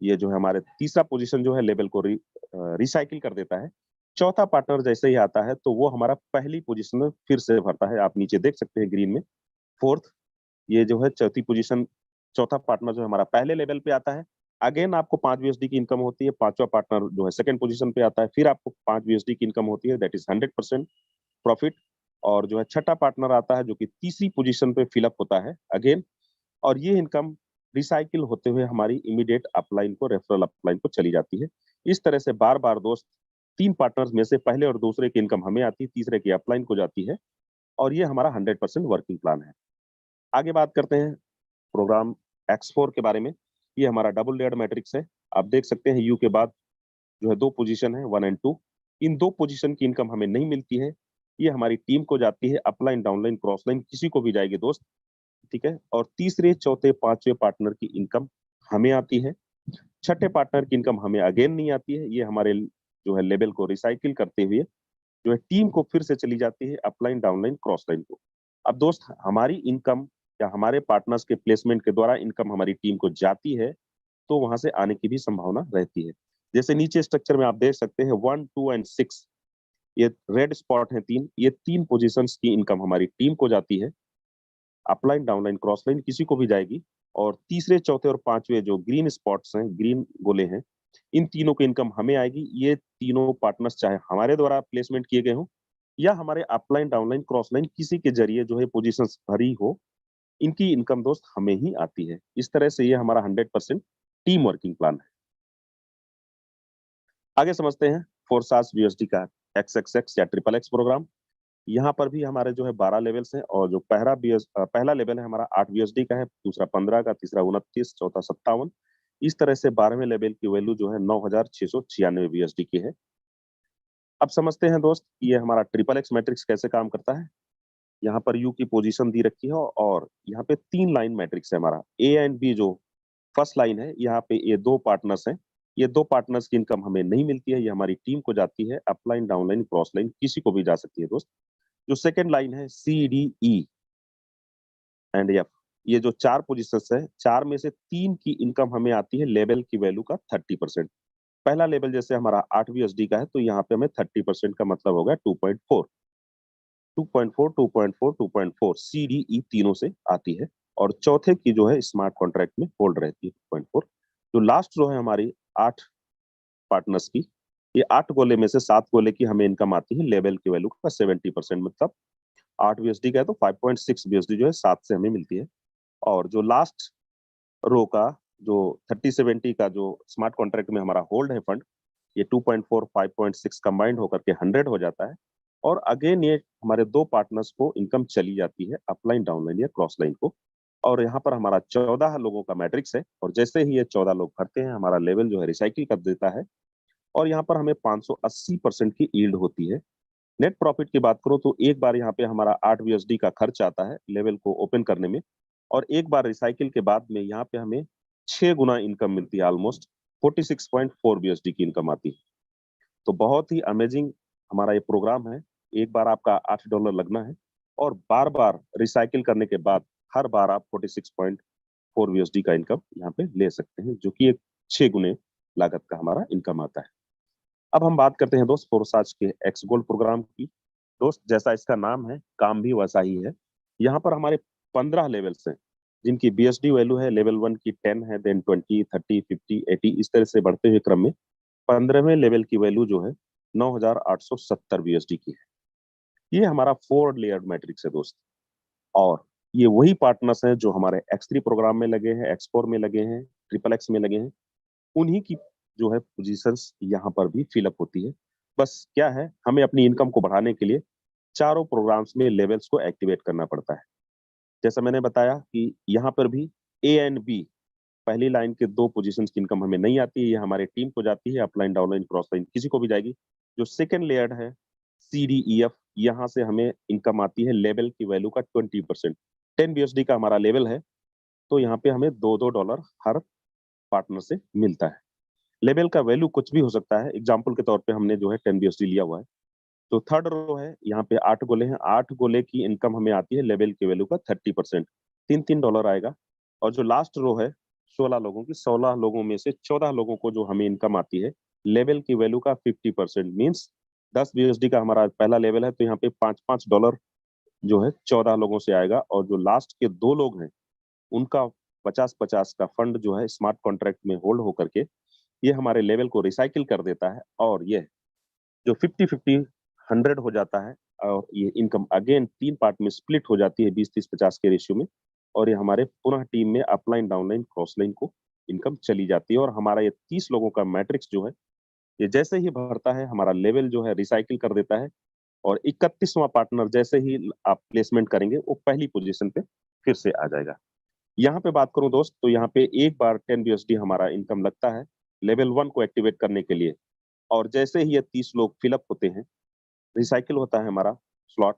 Speaker 3: ये जो है हमारे तीसरा पोजीशन जो है लेवल को रिसाइकिल कर देता है। चौथा पार्टनर जैसे ही आता है तो वो हमारा पहली पोजीशन में फिर से भरता है। आप नीचे देख सकते हैं ग्रीन में, फोर्थ, ये जो है चौथी पोजीशन, चौथा पार्टनर जो हमारा पहले लेवल पे आता है, अगेन आपको 5 BSD की इनकम होती है। पांचवा पार्टनर जो है सेकंड पोजीशन पे आता है, फिर आपको 5 BSD की इनकम होती है, दैट इज 100% प्रॉफिट। और जो है छठा पार्टनर आता है जो कि तीसरी पोजीशन पे फिलअप होता है अगेन, और ये इनकम रिसाइकिल होते हुए हमारी इमीडिएट अपलाइन को, रेफरल अपलाइन को चली जाती है। इस तरह से बार बार दोस्त 3 पार्टनर्स में से पहले और दूसरे की इनकम हमें आती है, तीसरे की अपलाइन को जाती है, और ये हमारा 100% वर्किंग प्लान है। आगे बात करते हैं प्रोग्राम X4 के बारे में। ये हमारा डबल लेयर्ड मैट्रिक्स है। आप देख सकते हैं यू के बाद जो है 2 पोजीशन है, 1 एंड 2। इन 2 पोजीशन की इनकम हमें नहीं मिलती है, ये हमारी टीम को जाती है, अपलाइन, डाउनलाइन, क्रॉसलाइन किसी को भी जाएगी दोस्त, ठीक है। और तीसरे, चौथे, पांचवे पार्टनर की इनकम हमें आती है। छठे पार्टनर की इनकम हमें अगेन नहीं आती है, ये हमारे जो है लेवल को रिसाइकिल करते हुए जो है टीम को फिर से चली जाती है, अपलाइन, डाउनलाइन, क्रॉसलाइन को। अब दोस्त हमारी इनकम या हमारे पार्टनर्स के प्लेसमेंट के द्वारा इनकम हमारी टीम को जाती है, तो वहां से आने की भी संभावना रहती है। जैसे नीचे स्ट्रक्चर में आप देख सकते हैं 1, 2 एंड 6, ये रेड स्पॉट है 3, ये 3 पोजीशंस की इनकम हमारी टीम को जाती है, अपलाइन, डाउनलाइन, क्रॉसलाइन किसी को भी जाएगी। और तीसरे, चौथे और पांचवे जो ग्रीन स्पॉट्स हैं, ग्रीन गोले हैं, इन तीनों की इनकम हमें आएगी। ये तीनों पार्टनर्स चाहे हमारे द्वारा प्लेसमेंट किए गए हों या हमारे अपलाइन, डाउनलाइन, क्रॉसलाइन किसी के जरिए जो है पोजीशंस भरी हो, इनकी इनकम दोस्त हमें ही आती है। इस तरह से ये हमारा 100% टीम वर्किंग प्लान है। आगे समझते हैं फोरसास BSD का XXX या XXX प्रोग्राम। यहाँ पर भी हमारे जो है 12 लेवल्स हैं, और जो पहला लेवल है हमारा 8 BSD का है, दूसरा 15 का, तीसरा 29, चौथा 57। इस तरह से 12वें लेवल की वैल्यू जो है 9696 BSD की है। अब समझते हैं दोस्त ये हमारा XXX मैट्रिक्स कैसे काम करता है। यहाँ पर यू की पोजीशन दी रखी है, और यहाँ पे 3 लाइन मैट्रिक्स है हमारा। ए एंड बी जो फर्स्ट लाइन है, यहाँ पे ये 2 पार्टनर्स हैं, ये 2 पार्टनर्स की इनकम हमें नहीं मिलती है, ये हमारी टीम को जाती है, अपलाइन, डाउनलाइन, क्रॉसलाइन किसी को भी जा सकती है दोस्त। जो सेकंड लाइन है CDE एंड F, ये जो 4 पोजीशंस है, 4 में से 3 की इनकम हमें आती है लेवल की वैल्यू का 30%। पहला लेवल जैसे हमारा 8 BSD का है, तो यहाँ पे हमें 30% का मतलब होगा 2.4, 2.4, 2.4, 2.4 CDE तीनों से आती है। और चौथे की जो है स्मार्ट कॉन्ट्रैक्ट में होल्ड रहती है 2.4। जो लास्ट जो है हमारी 8 पार्टनर्स की, ये 8 गोले में से 7 गोले की हमें इनकम आती है लेवल की वैल्यू का 70%, मतलब 8 BSD का है तो 5.6 BSD जो है 7 से हमें मिलती है। और जो लास्ट रो का जो 30-70 का जो स्मार्ट कॉन्ट्रैक्ट में हमारा होल्ड है फंड, ये 2.4, 5.6 कंबाइंड होकर के 100 हो जाता है। और अगेन ये हमारे 2 पार्टनर्स को इनकम चली जाती है, अपलाइन, डाउनलाइन या क्रॉस लाइन को। और यहाँ पर हमारा 14 लोगों का मैट्रिक्स है, और जैसे ही ये 14 लोग भरते हैं, हमारा लेवल जो है रिसाइकिल कर देता है, और यहाँ पर हमें 580% की यील्ड होती है। नेट प्रॉफिट की बात करो तो एक बार यहाँ पे हमारा 8 BSD का खर्च आता है लेवल को ओपन करने में, और एक बार रिसाइकिल के बाद में यहाँ पे हमें 6 गुना इनकम मिलती है, ऑलमोस्ट 46.4 BSD की इनकम आती है। तो बहुत ही अमेजिंग हमारा ये प्रोग्राम है। एक बार आपका $8 लगना है, और बार बार रिसाइकिल करने के बाद हर बार आप 46.4 BSD का इनकम यहाँ पे ले सकते हैं, जो कि एक 6 गुने लागत का हमारा इनकम आता है। अब हम बात करते हैं दोस्त फोरसाज के एक्स गोल्ड प्रोग्राम की। दोस्त जैसा इसका नाम है, काम भी वैसा ही है। यहाँ पर हमारे 15 लेवल्स हैं, जिनकी BSD वैल्यू है लेवल 1 की 10 है, देन 20, 30, 50, 80, इस तरह से बढ़ते हुए क्रम में 15वें लेवल की वैल्यू जो है 9870 BSD की है। ये हमारा 4 लेयर्ड मैट्रिक्स है दोस्त, और ये वही पार्टनर्स हैं जो हमारे X3 प्रोग्राम में लगे हैं, X4 में लगे हैं, XXX में लगे हैं। उन्हीं की जो है पोजीशंस यहाँ पर भी फिलअप होती है। बस क्या है, हमें अपनी इनकम को बढ़ाने के लिए चारों प्रोग्राम्स में लेवल्स को एक्टिवेट करना पड़ता है। जैसा मैंने बताया कि यहाँ पर भी ए एंड बी पहली लाइन के 2 पोजीशंस की इनकम हमें नहीं आती है, ये हमारे टीम को जाती है, अपलाइन, डाउनलाइन, क्रॉस लाइन किसी को भी जाएगी। जो सेकंड लेयर है CDEF, यहाँ से हमें इनकम आती है लेवल की वैल्यू का 20%। 10 BUSD का हमारा लेवल है, तो यहाँ पे हमें $2 हर पार्टनर से मिलता है। लेवल का वैल्यू कुछ भी हो सकता है, एग्जाम्पल के तौर पे हमने जो है 10 BUSD लिया हुआ है। तो थर्ड रो है, यहाँ पे 8 गोले हैं, 8 गोले की इनकम हमें आती है लेवल के वैल्यू का 30%, $3 आएगा। और जो लास्ट रो है 16 लोगों की, 16 लोगों में से 14 लोगों को जो हमें इनकम आती है लेवल की वैल्यू का 50%, मीन्स 10 BUSD का हमारा पहला लेवल है, तो यहाँ पे $5 जो है 14 लोगों से आएगा। और जो लास्ट के 2 लोग हैं उनका 50-50 का फंड जो है स्मार्ट कॉन्ट्रैक्ट में होल्ड होकर के ये हमारे लेवल को रिसाइकिल कर देता है, और ये जो 50-50 100 हो जाता है, और ये इनकम अगेन 3 पार्ट में स्प्लिट हो जाती है 20-30-50 के रेशियो में, और ये हमारे पुनः टीम में अपलाइन डाउनलाइन क्रॉसलाइन को इनकम चली जाती है। और हमारा ये 30 लोगों का मैट्रिक्स जो है ये जैसे ही भरता है हमारा लेवल जो है रिसाइकिल कर देता है, और 31वां पार्टनर जैसे ही आप प्लेसमेंट करेंगे वो पहली पोजीशन पे फिर से आ जाएगा। यहाँ पे बात करूं दोस्त, तो यहाँ पे एक बार 10 BUSD हमारा इनकम लगता है लेवल 1 को एक्टिवेट करने के लिए, और जैसे ही ये 30 लोग फिलअप होते हैं रिसाइकिल होता है हमारा स्लॉट।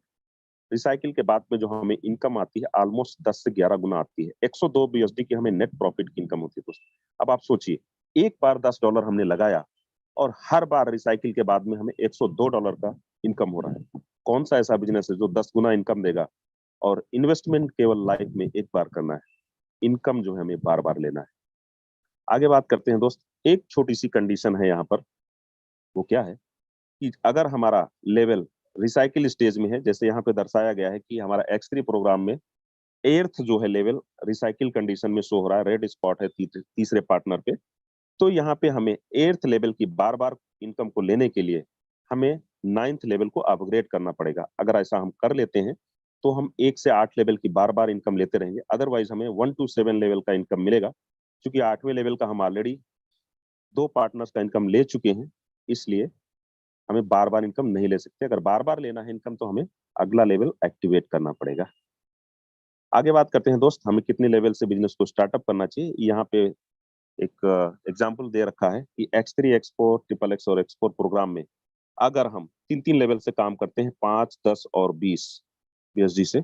Speaker 3: रिसाइकिल के बाद में जो हमें इनकम आती है ऑलमोस्ट 10 से 11 गुना आती है, 102 BUSD की हमें नेट प्रॉफिट की इनकम होती है दोस्त। अब आप सोचिए, एक बार $10 हमने लगाया और हर बार रिसाइकिल के बाद में हमें $102 का इनकम हो रहा है। कौन सा ऐसा बिजनेस है जो 10 गुना इनकम देगा? और इन्वेस्टमेंट केवल लाइफ में एक बार करना है, इनकम जो है हमें बार बार लेना है। आगे बात करते हैं दोस्त, एक छोटी सी कंडीशन है यहाँ पर, वो क्या है कि अगर हमारा लेवल रिसाइकिल स्टेज में है, जैसे यहाँ पे दर्शाया गया है कि हमारा X3 प्रोग्राम में 8th जो है लेवल रिसाइकिल कंडीशन में शो हो रहा है, रेड स्पॉट है तीसरे पार्टनर पे, तो यहाँ पे हमें 8th लेवल की बार बार इनकम को लेने के लिए हमें 9th लेवल को अपग्रेड करना पड़ेगा। अगर ऐसा हम कर लेते हैं तो हम 1 से 8 लेवल की बार बार इनकम लेते रहेंगे, अदरवाइज हमें 1 to 7 लेवल का इनकम मिलेगा। क्योंकि 8वें लेवल का हम ऑलरेडी 2 पार्टनर्स का इनकम ले चुके हैं, इसलिए हमें बार बार इनकम नहीं ले सकते। अगर बार बार लेना है इनकम तो हमें अगला लेवल एक्टिवेट करना पड़ेगा। आगे बात करते हैं दोस्त, हमें कितने लेवल से बिजनेस को स्टार्टअप करना चाहिए। यहाँ पे एक एग्जाम्पल दे रखा है कि X3, X4, XXX और X4 प्रोग्राम में अगर हम 3-3 लेवल से काम करते हैं, 5, 10 और 20 BUSD से,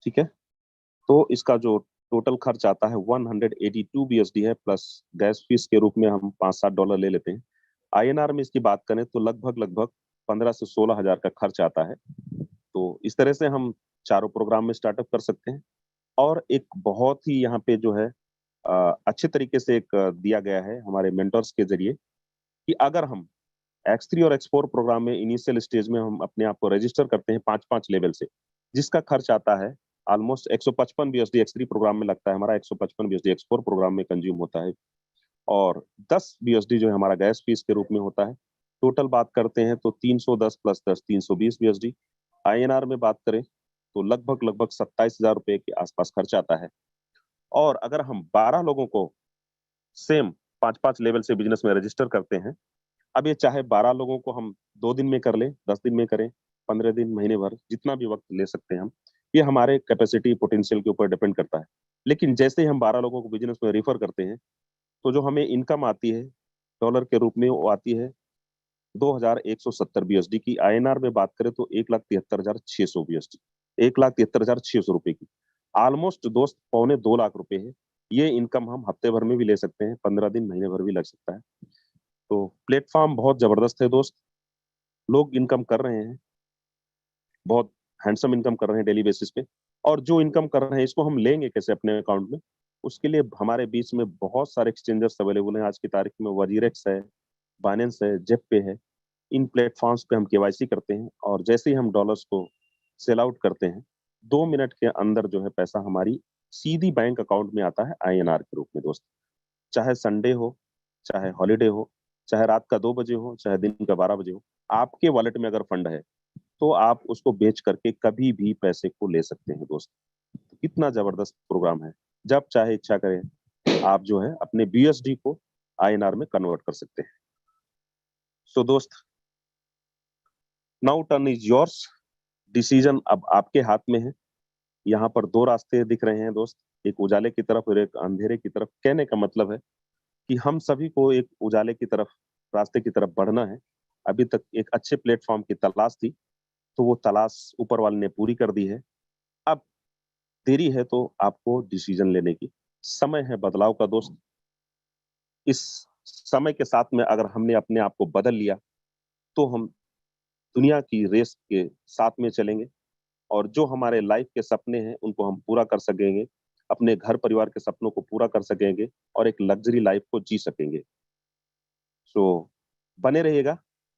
Speaker 3: ठीक है, तो इसका जो टोटल खर्च आता है 182 BUSD है, प्लस गैस फीस के रूप में हम $5-7 ले लेते हैं। INR में इसकी बात करें तो लगभग 15 से 16 हजार का खर्च आता है। तो इस तरह से हम चारों प्रोग्राम में स्टार्टअप कर सकते हैं। और एक बहुत ही यहाँ पे जो है अच्छे तरीके से एक दिया गया है हमारे मेंटर्स के जरिए कि अगर हम X3 और X4 प्रोग्राम में इनिशियल स्टेज में हम अपने आप को रजिस्टर करते हैं 5-5 लेवल से, जिसका खर्च आता है ऑलमोस्ट 155 BUSD X3 प्रोग्राम में लगता है, हमारा 155 BUSD X4 प्रोग्राम में कंज्यूम होता है, और 10 BUSD जो है हमारा गैस फीस के रूप में होता है। टोटल बात करते हैं तो 310 प्लस 10 320 BUSD। INR में बात करें तो लगभग 27,000 रुपए के आसपास खर्च आता है। और अगर हम 12 लोगों को सेम 5-5 लेवल से बिजनेस में रजिस्टर करते हैं, अब ये चाहे 12 लोगों को हम 2 दिन में कर लें, 10 दिन में करें, 15 दिन, महीने भर, जितना भी वक्त ले सकते हैं हम, ये हमारे कैपेसिटी पोटेंशियल के ऊपर डिपेंड करता है। लेकिन जैसे ही हम 12 लोगों को बिजनेस में रेफर करते हैं तो जो हमें इनकम आती है डॉलर के रूप में वो आती है 2,170 BUSD की। INR में बात करें तो 1,73,600 BUSD, 1,73,600 रुपए की। ऑलमोस्ट दोस्त 1.25 लाख रुपए है। ये इनकम हम हफ्ते भर में भी ले सकते हैं, 15 दिन, महीने भर भी लग सकता है। तो प्लेटफॉर्म बहुत जबरदस्त है दोस्त, लोग इनकम कर रहे हैं, बहुत हैंडसम इनकम कर रहे हैं डेली बेसिस पे। और जो इनकम कर रहे हैं इसको हम लेंगे कैसे अपने अकाउंट में, उसके लिए हमारे बीच में बहुत सारे एक्सचेंजर्स अवेलेबल हैं आज की तारीख में। वजीरेक्स है, बाइनेंस है, जेपपे है। इन प्लेटफॉर्म्स पे हम केवाईसी करते हैं, और जैसे ही हम डॉलर्स को सेल आउट करते हैं 2 मिनट के अंदर जो है पैसा हमारी सीधी बैंक अकाउंट में आता है INR के रूप में दोस्त। चाहे संडे हो, चाहे हॉलीडे हो, चाहे रात का 2 बजे हो, चाहे दिन का 12 बजे हो, आपके वॉलेट में अगर फंड है तो आप उसको बेच करके कभी भी पैसे को ले सकते हैं दोस्त। कितना जबरदस्त प्रोग्राम है, जब चाहे इच्छा करें आप जो है अपने BUSD को INR में कन्वर्ट कर सकते हैं। सो दोस्त, now turn is yours, decision अब आपके हाथ में है। यहाँ पर 2 रास्ते दिख रहे हैं दोस्त, एक उजाले की तरफ और एक अंधेरे की तरफ। कहने का मतलब है कि हम सभी को एक उजाले की तरफ, रास्ते की तरफ बढ़ना है। अभी तक एक अच्छे प्लेटफॉर्म की तलाश थी, तो वो तलाश ऊपर वाले ने पूरी कर दी है। अब देरी है तो आपको डिसीजन लेने की। समय है बदलाव का दोस्त। इस समय के साथ में अगर हमने अपने आप को बदल लिया तो हम दुनिया की रेस के साथ में चलेंगे और जो हमारे लाइफ के सपने हैं उनको हम पूरा कर सकेंगे, अपने घर परिवार के सपनों को पूरा कर सकेंगे और एक लग्जरी लाइफ को जी सकेंगे। सो बने रहिएगा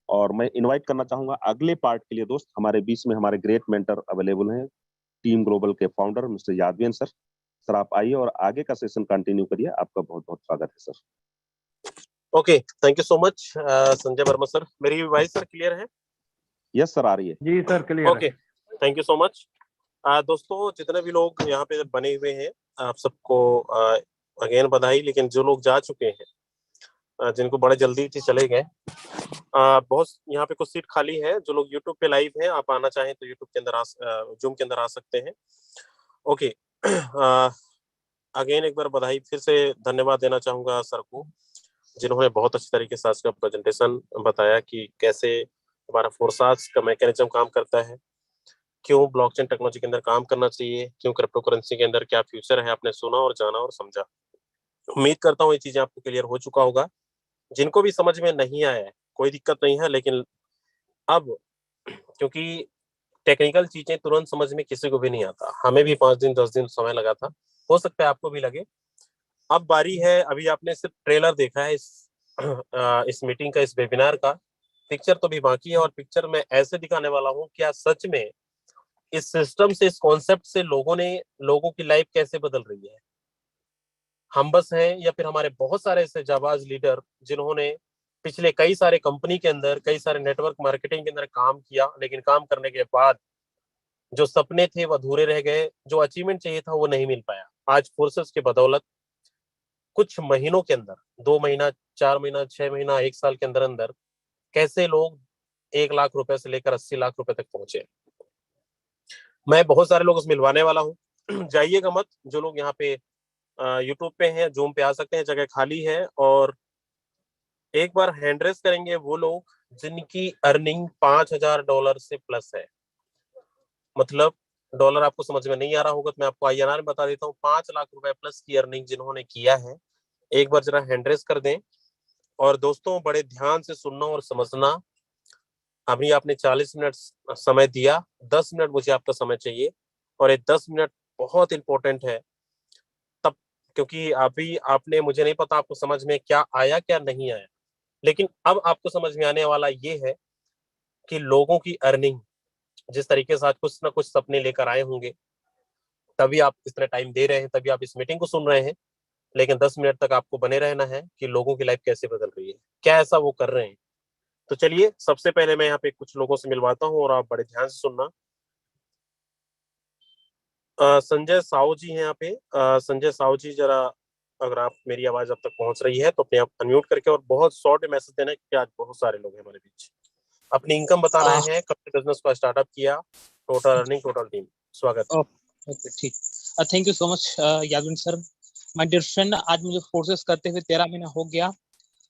Speaker 3: और मैं इनवाइट करना चाहूंगा अगले पार्ट के लिए दोस्त। हमारे बीच में हमारे ग्रेट मेंटर अवेलेबल हैं, टीम ग्लोबल के फाउंडर मिस्टर यादवेन सर। सर आप आइए और आगे का सेशन कंटिन्यू करिए। आपका बहुत बहुत स्वागत है sir.
Speaker 1: Okay, thank you so much Sanjay Verma sir. मेरी वॉइस सर क्लियर है?
Speaker 3: यस सर, आ रही है।
Speaker 4: जी sir, clear
Speaker 1: okay, thank you so much. दोस्तों जितने भी लोग यहाँ पे बने हुए हैं, आप सबको अगेन बधाई। लेकिन जो लोग जा चुके हैं, जिनको बड़े जल्दी से चले गए, बहुत यहाँ पे कुछ सीट खाली है। जो लोग यूट्यूब पे लाइव हैं, आप आना चाहें तो यूट्यूब के अंदर जूम के अंदर आ सकते हैं। ओके, अगेन एक बार बधाई, फिर से धन्यवाद देना चाहूंगा सर को, जिन्होंने बहुत अच्छी तरीके से आज का प्रेजेंटेशन बताया कि कैसे हमारा फोरसाज का मैकेनिज्म काम करता है, क्यों ब्लॉकचेन टेक्नोलॉजी के अंदर काम करना चाहिए, क्यों क्रिप्टो करेंसी के अंदर क्या फ्यूचर है। आपने सुना और जाना और समझा। उम्मीद करता हूँ ये चीजें आपको क्लियर हो चुका होगा। जिनको भी समझ में नहीं आया है कोई दिक्कत नहीं है, लेकिन अब क्योंकि टेक्निकल चीजें तुरंत समझ में किसी को भी नहीं आता, हमें भी 5 दिन 10 दिन समय लगा था, हो सकता है आपको भी लगे। अब बारी है, अभी आपने सिर्फ ट्रेलर देखा है इस मीटिंग का, इस वेबिनार का। पिक्चर तो भी बाकी है और पिक्चर में ऐसे दिखाने वाला हूँ क्या सच में इस सिस्टम से, इस कॉन्सेप्ट से लोगों की लाइफ कैसे बदल रही है। हम बस हैं या फिर हमारे बहुत सारे ऐसे जाबाज लीडर जिन्होंने पिछले कई सारे कंपनी के अंदर, कई सारे नेटवर्क मार्केटिंग के अंदर काम किया, लेकिन काम करने के बाद जो सपने थे वो अधूरे रह गए, जो अचीवमेंट चाहिए था वो नहीं मिल पाया। आज फोर्सेस के बदौलत कुछ महीनों के अंदर, 2 महीना, 4 महीना, 6 महीना, 1 साल के अंदर अंदर कैसे लोग 1 लाख रुपए से लेकर 80 लाख रुपए तक पहुंचे। मैं बहुत सारे लोग मिलवाने वाला हूँ। जाइएगा मत। जो लोग यहाँ पे यूट्यूब पे हैं, जूम पे आ सकते हैं, जगह खाली है। और एक बार हैंड रेस करेंगे वो लोग जिनकी अर्निंग $5,000 से प्लस है। मतलब डॉलर आपको समझ में नहीं आ रहा होगा तो मैं आपको INR में बता देता हूँ। 5 लाख रुपए प्लस की अर्निंग जिन्होंने किया है, एक बार जरा हैंड रेस कर दें। और दोस्तों बड़े ध्यान से सुनना और समझना। अभी आपने 40 मिनट समय दिया, 10 मिनट मुझे आपका समय चाहिए और ये 10 मिनट बहुत इंपॉर्टेंट है। तब क्योंकि अभी आपने, मुझे नहीं पता आपको समझ में क्या आया क्या नहीं आया, लेकिन अब आपको समझ में आने वाला ये है कि लोगों की अर्निंग जिस तरीके से आज कुछ ना कुछ सपने लेकर आए होंगे, तभी आप इस तरह टाइम दे रहे हैं, तभी आप इस मीटिंग को सुन रहे हैं। लेकिन 10 मिनट तक आपको बने रहना है कि लोगों की लाइफ कैसे बदल रही है, क्या ऐसा वो कर रहे हैं। तो चलिए सबसे पहले मैं यहाँ पे कुछ लोगों से मिलवाता हूँ और आप बड़े ध्यान से सुनना। संजय साहू जी हैं यहाँ पे। संजय साहू जी, जरा अगर आप, मेरी आवाज अब तक पहुंच रही है तो अपने आप अनम्यूट करके और बहुत शॉर्ट मैसेज देना कि आज बहुत सारे लोग हैं हमारे बीच। अपनी इनकम बताना है, कब से बिजनेस को स्टार्टअप किया, टोटल अर्निंग, टोटल टीम। स्वागत।
Speaker 5: ओके, ठीक। थैंक यू सो मच यादविन सर। माय डियर फ्रेंड, आज मुझे फोर्सेस करते हुए 13 महीना हो गया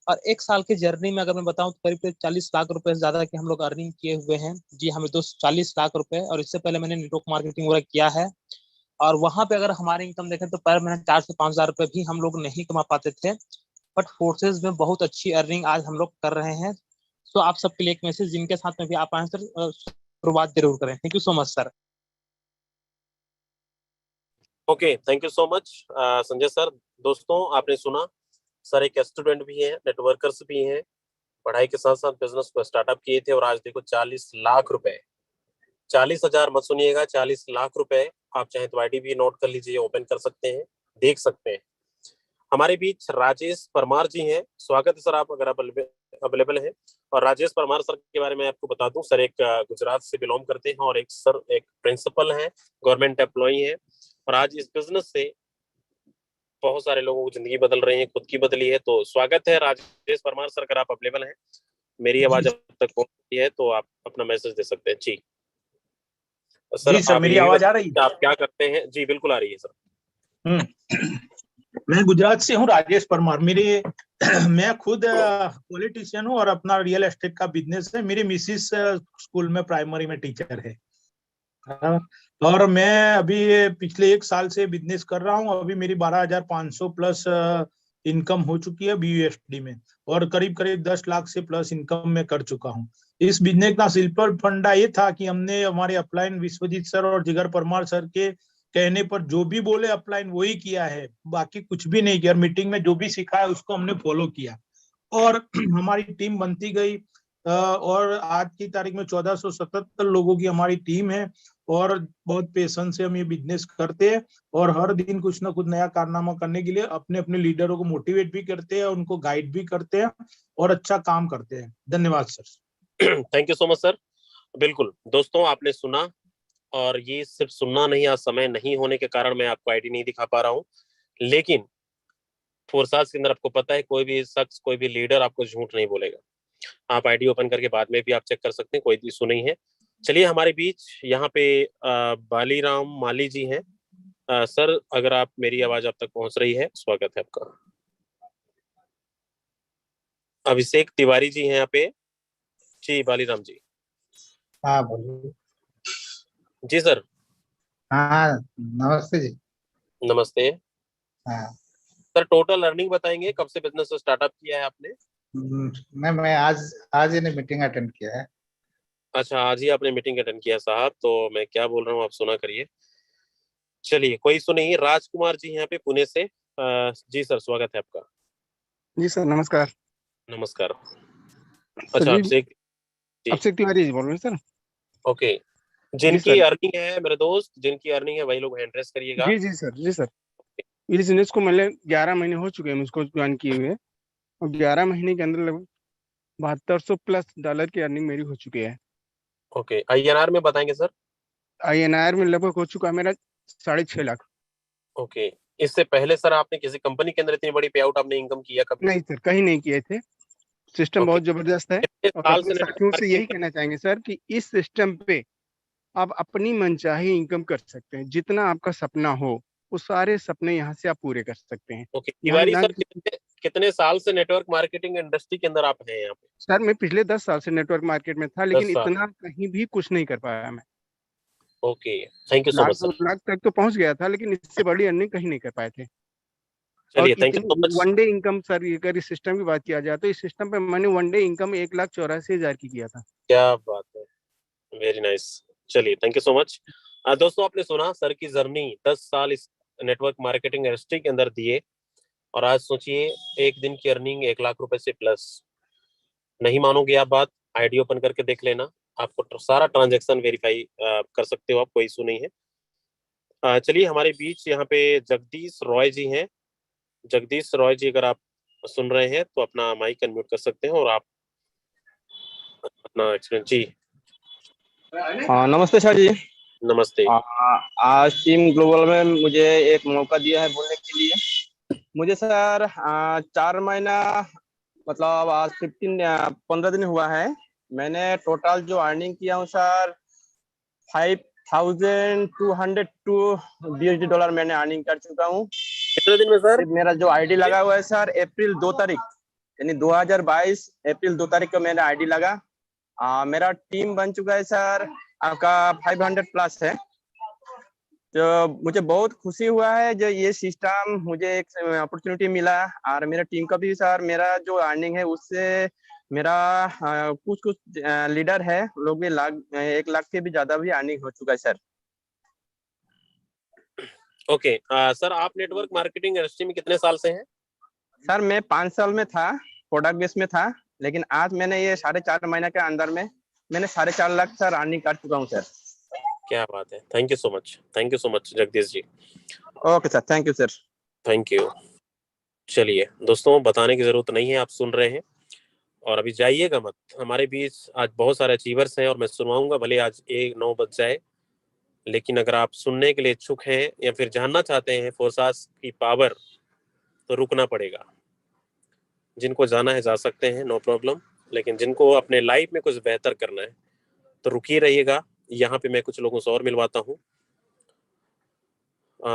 Speaker 5: और 1 साल की जर्नी में अगर मैं बताऊं तो करीब 40 लाख रुपए से ज्यादा की हम लोग अर्निंग किए हुए हैं। जी हमें 40 लाख रुपए, और इससे पहले मैंने नेटवर्क मार्केटिंग वगैरह किया है। और वहां पे अगर हमारी इनकम देखें तो पर महीने 4 से 5 हजार रुपए भी हम लोग नहीं कमा पाते थे, बट फोर्सेस में बहुत अच्छी अर्निंग आज हम लोग कर रहे हैं। तो आप सबके लिए एक मैसेज, जिनके साथ में भी आप आए सर, शुरुआत जरूर करें। Thank you so much sir.
Speaker 1: Okay, thank you so much Sanjay sir. दोस्तों आपने सुना, सर एक स्टूडेंट भी हैं, नेटवर्कर्स भी हैं, पढ़ाई के साथ साथ बिजनेस को स्टार्टअप किए थे और आज देखो 40 लाख रुपए, 40,000 मत सुनिएगा, 40 लाख रुपए। आप चाहे तो IDB नोट कर लीजिए, ओपन कर सकते हैं, देख सकते हैं। हमारे बीच राजेश परमार जी हैं। स्वागत है सर, आप अगर आप अवेलेबल हैं। और राजेश परमार सर के बारे में आपको बता दूं, सर एक गुजरात से बिलोंग करते हैं और एक सर एक प्रिंसिपल हैं, गवर्नमेंट एम्प्लॉई हैं। और आज इस बिजनेस से बहुत सारे लोगों की जिंदगी बदल रही है, खुद की बदली है। तो स्वागत है राजेश परमार सर, अगर आप अवेलेबल हैं, मेरी आवाज अब तक पहुंच रही है तो आप अपना मैसेज दे सकते हैं। जी सर,
Speaker 6: मेरी आवाज आ रही है?
Speaker 1: आप क्या करते हैं? जी बिल्कुल आ रही है सर।
Speaker 6: मैं गुजरात से हूँ, राजेश परमार। मैं खुद पॉलिटिशियन हूँ और अपना रियल एस्टेट का बिजनेस है। मेरी मिसिस स्कूल में प्राइमरी में टीचर है। और मैं अभी पिछले 1 साल से बिजनेस कर रहा हूँ। अभी मेरी 12,500 प्लस इनकम हो चुकी है BUSD में, और करीब करीब 10 लाख से प्लस इनकम मैं कर चुका हूँ। इस बिजनेस का सिंपल फंडा ये था कि हमने हमारे अपलाइन विश्वजीत सर और जिगर परमार सर के कहने पर जो भी बोले अपलाइन वही किया है, बाकी कुछ भी नहीं किया। मीटिंग में जो भी सिखाया उसको हमने फॉलो किया, और हमारी टीम बनती गई। और आज की तारीख में 1477 लोगों की हमारी टीम है, और बहुत पेशेंस से हम ये बिजनेस करते हैं, और हर दिन कुछ ना कुछ नया कारनामा करने के लिए अपने अपने लीडरों को मोटिवेट भी करते हैं, उनको गाइड भी करते हैं, और अच्छा काम करते हैं। धन्यवाद sir.
Speaker 1: Thank you so much sir. बिल्कुल दोस्तों, आपने सुना, और ये सिर्फ सुनना नहीं, आज समय नहीं होने के कारण मैं आपको आईडी नहीं दिखा पा रहा हूँ, लेकिन फोर्सास के अंदर आपको पता है कोई भी शख्स, कोई भी लीडर आपको झूठ नहीं बोलेगा। आप आईडी ओपन करके बाद में भी आप चेक कर सकते हैं, कोई इशू नहीं है। चलिए, हमारे बीच यहाँ पे बालीराम माली जी हैं। सर, अगर आप, मेरी आवाज आप तक पहुंच रही है, स्वागत है आपका। अभिषेक तिवारी जी हैं यहाँ पे। जी बालीराम जी।
Speaker 7: हाँ बोलिए।
Speaker 1: जी सर।
Speaker 7: हाँ नमस्ते जी।
Speaker 1: नमस्ते
Speaker 7: हाँ
Speaker 1: सर। टोटल अर्निंग बताएंगे, कब से बिजनेस स्टार्टअप किया है आपने?
Speaker 7: मैं आज आज ही मीटिंग अटेंड किया है।
Speaker 1: अच्छा, आज ही आपने मीटिंग अटेंड किया साहब, तो मैं क्या बोल रहा हूँ आप सुना करिए। चलिए, कोई इशू नहीं। राजकुमार जी यहाँ पे पुणे से। जी सर, स्वागत है आपका।
Speaker 8: जी सर, नमस्कार।
Speaker 1: नमस्कार।
Speaker 8: सर
Speaker 1: अच्छा,
Speaker 8: जी,
Speaker 1: अभिषेक जी।
Speaker 8: अभिषेक तिवारी जी बोल रहे हैं सर।
Speaker 1: ओके,
Speaker 8: जी
Speaker 1: जिनकी
Speaker 8: सर।
Speaker 1: अर्निंग है मेरे दोस्त, जिनकी अर्निंग है वही लोग हैंड रेस करिएगा।
Speaker 8: जी जी सर, जी सर। इस बिजनेस को मतलब 11 महीने हो चुके हैं मुझको ज्वाइन किए हुए, और 11 महीने के अंदर लगभग 7200 प्लस डॉलर की अर्निंग मेरी हो चुकी है।
Speaker 1: ओके, INR में बताएंगे सर?
Speaker 8: INR में लगभग हो चुका है मेरा 6.5 लाख।
Speaker 1: ओके, इससे पहले सर आपने किसी कंपनी के अंदर इतनी बड़ी पे आउट आपने इनकम किया कभी?
Speaker 8: नहीं सर, कहीं नहीं किए थे। सिस्टम
Speaker 1: ओके,
Speaker 8: बहुत जबरदस्त है,
Speaker 1: कितने
Speaker 8: और
Speaker 1: साल
Speaker 8: अपने
Speaker 1: से नेटवर्क
Speaker 8: साथियों से यही
Speaker 1: मार्केटिंग?
Speaker 8: कहना चाहेंगे सर कि इस सिस्टम पे आप अपनी मनचाही इनकम कर सकते हैं। जितना आपका सपना हो, वो सारे सपने यहाँ से आप पूरे कर सकते हैं।
Speaker 1: ओके,
Speaker 8: यहाँ
Speaker 1: तिवारी
Speaker 8: ना
Speaker 1: सर, कितने कितने साल से नेटवर्क मार्केटिंग इंडस्ट्री के अंदर आप हैं यहाँ पे?
Speaker 8: सर, मैं पिछले 10 साल से नेटवर्क मार्केट में था,
Speaker 1: 10
Speaker 8: लेकिन
Speaker 1: साल
Speaker 8: इतना कहीं भी कुछ नहीं कर पाया मैं।
Speaker 1: Okay, thank you so
Speaker 8: lakh
Speaker 1: much
Speaker 8: 2
Speaker 1: sir.
Speaker 8: Lakh तक तो पहुंच गया था, लेकिन इससे बड़ी अर्निंग कहीं नहीं कर पाए थे। और
Speaker 1: चलिए, थैंक यू
Speaker 8: इतनी
Speaker 1: so much.
Speaker 8: One day income sir, अगर इस सिस्टम की बात किया जाए तो इस सिस्टम पे मैंने वन डे इनकम 1,84,000 की किया था।
Speaker 1: क्या बात है, वेरी नाइस। चलिए, थैंक यू सो मच। दोस्तों, आपने सुना सर की जर्नी, 10 साल इस नेटवर्क मार्केटिंग इंडस्ट्री के अंदर दिए, और आज सोचिए एक दिन की अर्निंग 1 लाख रुपए से प्लस। नहीं मानोगे आप बात, आईडी ओपन करके देख लेना, आपको सारा ट्रांजैक्शन वेरीफाई कर सकते हो आप, कोई इशू नहीं है। चलिए, हमारे बीच यहाँ पे जगदीश रॉय जी हैं। जगदीश रॉय जी, अगर आप सुन रहे हैं तो अपना माइक अनम्यूट कर सकते हैं, और आप अपना एक्सपीरियंस जी।
Speaker 9: हाँ नमस्ते शाह जी।
Speaker 1: नमस्ते।
Speaker 9: आज टीम ग्लोबल में मुझे एक मौका दिया है बोलने के लिए। मुझे सर 4 महीना, मतलब आज 15 दिन हुआ है। मैंने टोटल जो अर्निंग किया हूँ सर 5,202 USD मैंने अर्निंग कर चुका हूँ।
Speaker 1: कितने दिन में सर?
Speaker 9: मेरा जो आईडी लगा हुआ है सर अप्रैल 2 तारीख, यानी 2022 अप्रैल 2 तारीख को मेरा आईडी लगा। मेरा टीम बन चुका है सर आपका 500 प्लस है। तो मुझे बहुत खुशी हुआ है जो ये सिस्टम मुझे एक अपॉर्चुनिटी मिला, और मेरा टीम का भी सर, मेरा जो अर्निंग है उससे मेरा कुछ कुछ लीडर है लोग भी 1 लाख से भी ज्यादा भी अर्निंग हो चुका है सर।
Speaker 1: ओके, सर आप नेटवर्क मार्केटिंग इंडस्ट्री में कितने साल से हैं?
Speaker 9: सर मैं 5 साल में था, प्रोडक्ट बेस में था, लेकिन आज मैंने ये 4.5 महीने के अंदर में मैंने 4.5 लाख सर अर्निंग कर चुका हूँ सर।
Speaker 1: क्या बात है, thank you so much, thank you so much Jagdish ji.
Speaker 9: Okay sir, thank you sir.
Speaker 1: Thank you. चलिए दोस्तों, बताने की जरूरत नहीं है, आप सुन रहे हैं, और अभी जाइएगा मत। हमारे बीच आज बहुत सारे अचीवर्स हैं, और मैं सुनवाऊंगा, भले आज 9 बज जाए, लेकिन अगर आप सुनने के लिए इच्छुक हैं या फिर जानना चाहते हैं फोर्सास की पावर, तो रुकना पड़ेगा। जिनको जाना है जा सकते हैं, नो प्रॉब्लम, लेकिन जिनको अपने लाइफ में कुछ बेहतर करना है तो रुकिए रहिएगा। यहाँ पे मैं कुछ लोगों से और मिलवाता हूँ।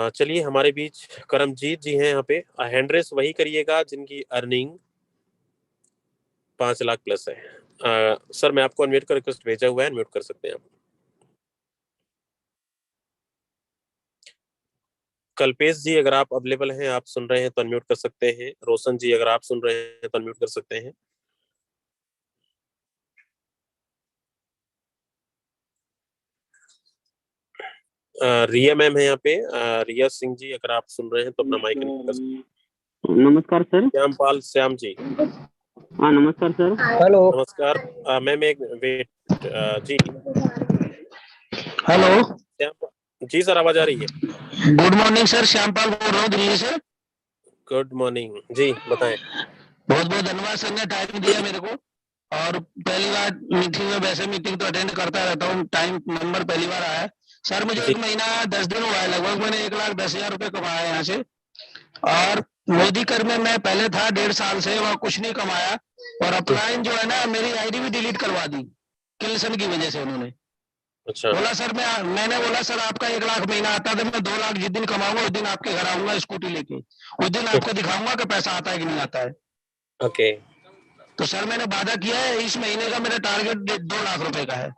Speaker 1: चलिए, हमारे बीच करमजीत जी हैं यहाँ पे। हैंड रेस वही करिएगा जिनकी अर्निंग 5 लाख प्लस है। सर, मैं आपको अनम्यूट का रिक्वेस्ट भेजा हुआ है, अनम्यूट कर सकते हैं आप। कल्पेश जी अगर आप अवेलेबल हैं, आप सुन रहे हैं तो अनम्यूट कर सकते हैं। रोशन जी अगर आप सुन रहे हैं तो अनम्यूट कर सकते हैं। रिया मैम है यहाँ पे। रिया सिंह जी अगर आप सुन रहे हैं तो अपना माइक अनम्यूट कर सकते हैं।
Speaker 10: नमस्कार सर।
Speaker 1: श्यामपाल श्याम जी।
Speaker 10: हाँ नमस्कार सर।
Speaker 7: हेलो
Speaker 1: नमस्कार। मैम एक वेट जी।
Speaker 7: हेलो
Speaker 1: जी सर, आवाज आ रही है।
Speaker 7: गुड मॉर्निंग सर, श्यामपाल बोल रहा हूँ दिल्ली से।
Speaker 1: गुड मॉर्निंग जी, बताएं।
Speaker 7: बहुत बहुत धन्यवाद सर ने टाइम दिया मेरे को। और पहली बार मीटिंग में, वैसे मीटिंग तो अटेंड करता रहता हूँ, टाइम नंबर पहली बार आया है सर। मुझे
Speaker 1: जी।
Speaker 7: 1 महीना 10 दिन हुआ है लगभग। मैंने 1,10,000 रुपए कमाया है यहाँ से। और मोदी कर में मैं पहले था 1.5 साल से, वहाँ कुछ नहीं कमाया। और अपलाइन जो है ना, मेरी आईडी भी डिलीट करवा दी किल्सन की वजह से उन्होंने।
Speaker 1: अच्छा।
Speaker 7: बोला सर, मैंने बोला सर आपका 1 लाख महीना आता था, मैं 2 लाख जिस दिन कमाऊंगा उस दिन आपके घर आऊंगा स्कूटी लेके। उस दिन आपको दिखाऊंगा कि पैसा आता है कि नहीं आता है।
Speaker 1: ओके।
Speaker 7: तो सर मैंने वादा किया है, इस महीने का मेरा टारगेट 2 लाख रुपए का है।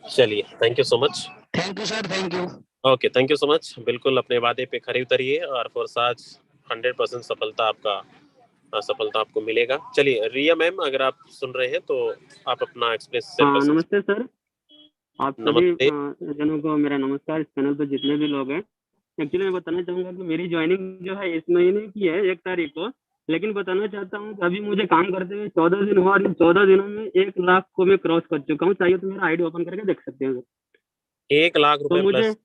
Speaker 1: चलिए, thank you so much.
Speaker 7: Thank you sir, thank you.
Speaker 1: Okay, thank you so much. बिल्कुल अपने वादे पे खरे उतरिए और फोर्साज 100% सफलता आपको मिलेगा। चलिए रिया मैम अगर आप सुन रहे हैं तो आप अपना एक्सप्रेस शेयर कर सकते हैं।
Speaker 10: नमस्ते सर। आप सभी जनों को मेरा नमस्कार। इस चैनल पर जितने भी लोग हैं, एक्चुअली मैं बताना चाहूंगा कि मेरी ज्वाइनिंग जो है इस महीने की है 1 तारीख को। लेकिन बताना चाहता हूँ कि अभी मुझे काम करते हुए 14 दिन हुआ और इन 14 दिनों में 1 लाख को मैं क्रॉस कर चुका हूँ। चाहिए तो मेरा आईडी ओपन करके देख सकते हैं।
Speaker 1: 1 लाख
Speaker 10: तो
Speaker 1: रुपए
Speaker 10: मुझे
Speaker 1: प्लस।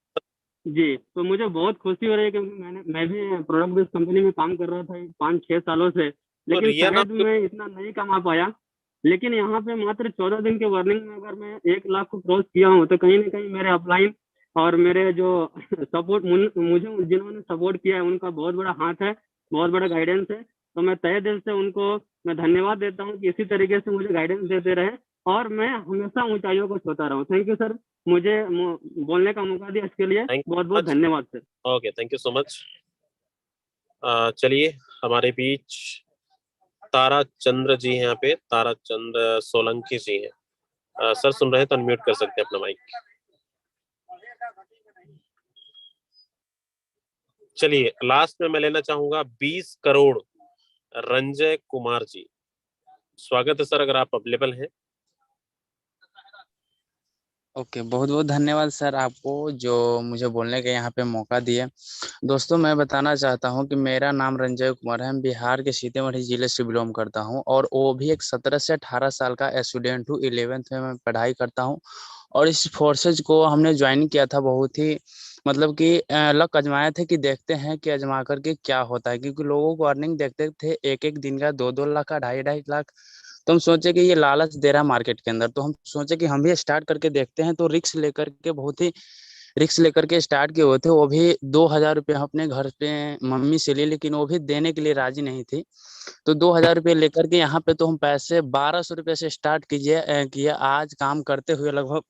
Speaker 10: जी, तो मुझे बहुत खुशी हो रही है क्योंकि मैं भी प्रोडक्ट बेस्ड कंपनी में काम कर रहा था 5-6 सालों से, लेकिन
Speaker 1: रिया नाम
Speaker 10: शायद मैं इतना नहीं कमा पाया। लेकिन यहाँ पे मात्र 14 दिन के वर्निंग में अगर मैं 1 लाख को क्रॉस किया हूँ तो कहीं ना कहीं मेरे अपलाइन और मेरे जो सपोर्ट मुझे जिन्होंने सपोर्ट किया है उनका बहुत बड़ा हाथ है, बहुत बड़ा गाइडेंस है। तो मैं तहे दिल से उनको मैं धन्यवाद देता हूँ कि इसी तरीके से मुझे गाइडेंस देते रहे और मैं हमेशा ऊंचाइयों को छूता रहूं। थैंक यू सर, मुझे बोलने का मौका दिया, इसके लिए बहुत बहुत धन्यवाद sir.
Speaker 1: Okay, thank you so much. चलिए हमारे बीच तारा चंद्र जी हैं यहाँ पे। तारा चंद्र सोलंकी जी हैं। सर सुन रहे हैं तो अनम्यूट कर सकते हैं अपना माइक। चलिए लास्ट में मैं लेना चाहूंगा 20 करोड़ रंजय कुमार जी। स्वागत है सर, अगर आप अवेलेबल हैं।
Speaker 11: ओके, बहुत बहुत धन्यवाद सर आपको जो मुझे बोलने के यहाँ पे मौका दिए। दोस्तों मैं बताना चाहता हूँ कि मेरा नाम रंजय कुमार है। मैं बिहार के सीतामढ़ी जिले से बिलोंग करता हूँ और वो भी एक 17 से 18 साल का स्टूडेंट हूँ। 11th में मैं पढ़ाई करता हूँ और इस फोर्सेज को हमने ज्वाइन किया था बहुत ही मतलब कि लक आजमाया थे कि देखते हैं कि आजमा करके क्या होता है, क्योंकि लोगों को अर्निंग देखते थे 1-1 दिन का 2-2 लाख का 2.5-2.5 लाख। तो हम सोचे कि ये लालच दे रहा है मार्केट के अंदर, तो हम सोचे कि हम भी स्टार्ट करके देखते हैं। तो रिक्स लेकर के बहुत ही रिक्स लेकर के स्टार्ट किए हुए थे। वो भी 2,000 रुपये अपने घर पे मम्मी से लिए, लेकिन वो भी देने के लिए राजी नहीं थी। तो 2,000 रुपये लेकर के यहाँ पे तो हम पैसे 1,200 रुपये से स्टार्ट किया। आज काम करते हुए लगभग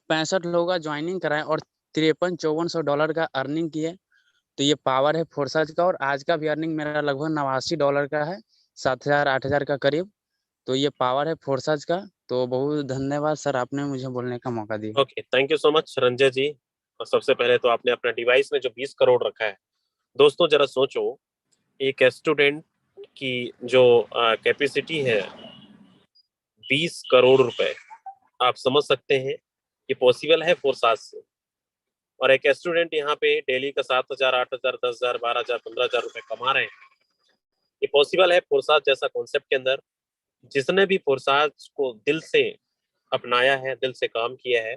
Speaker 11: 65 लोगों का ज्वाइनिंग कराए और $5300-5400 का अर्निंग किए। तो ये पावर है फोर्साज का। और आज का भी अर्निंग मेरा लगभग $89 का है, 7,000-8,000 का करीब। तो ये पावर है फोर्साज का। तो बहुत धन्यवाद सर, आपने मुझे बोलने का मौका दिया।
Speaker 1: Okay, thank you so much Ranjay ji. और सबसे पहले तो आपने अपना डिवाइस में जो 20 करोड़ रखा है, दोस्तों जरा सोचो एक स्टूडेंट की जो कैपेसिटी है 20 करोड़ रुपए, आप समझ सकते हैं कि पॉसिबल है फोर्साज से। और एक स्टूडेंट यहाँ पे डेली का 7,000, 8,000, 10,000, 12,000, 15,000 रुपए कमा रहे हैं। ये पॉसिबल है फोर्साज जैसा कॉन्सेप्ट के अंदर। जिसने भी फोर्साज को दिल से अपनाया है, दिल से काम किया है,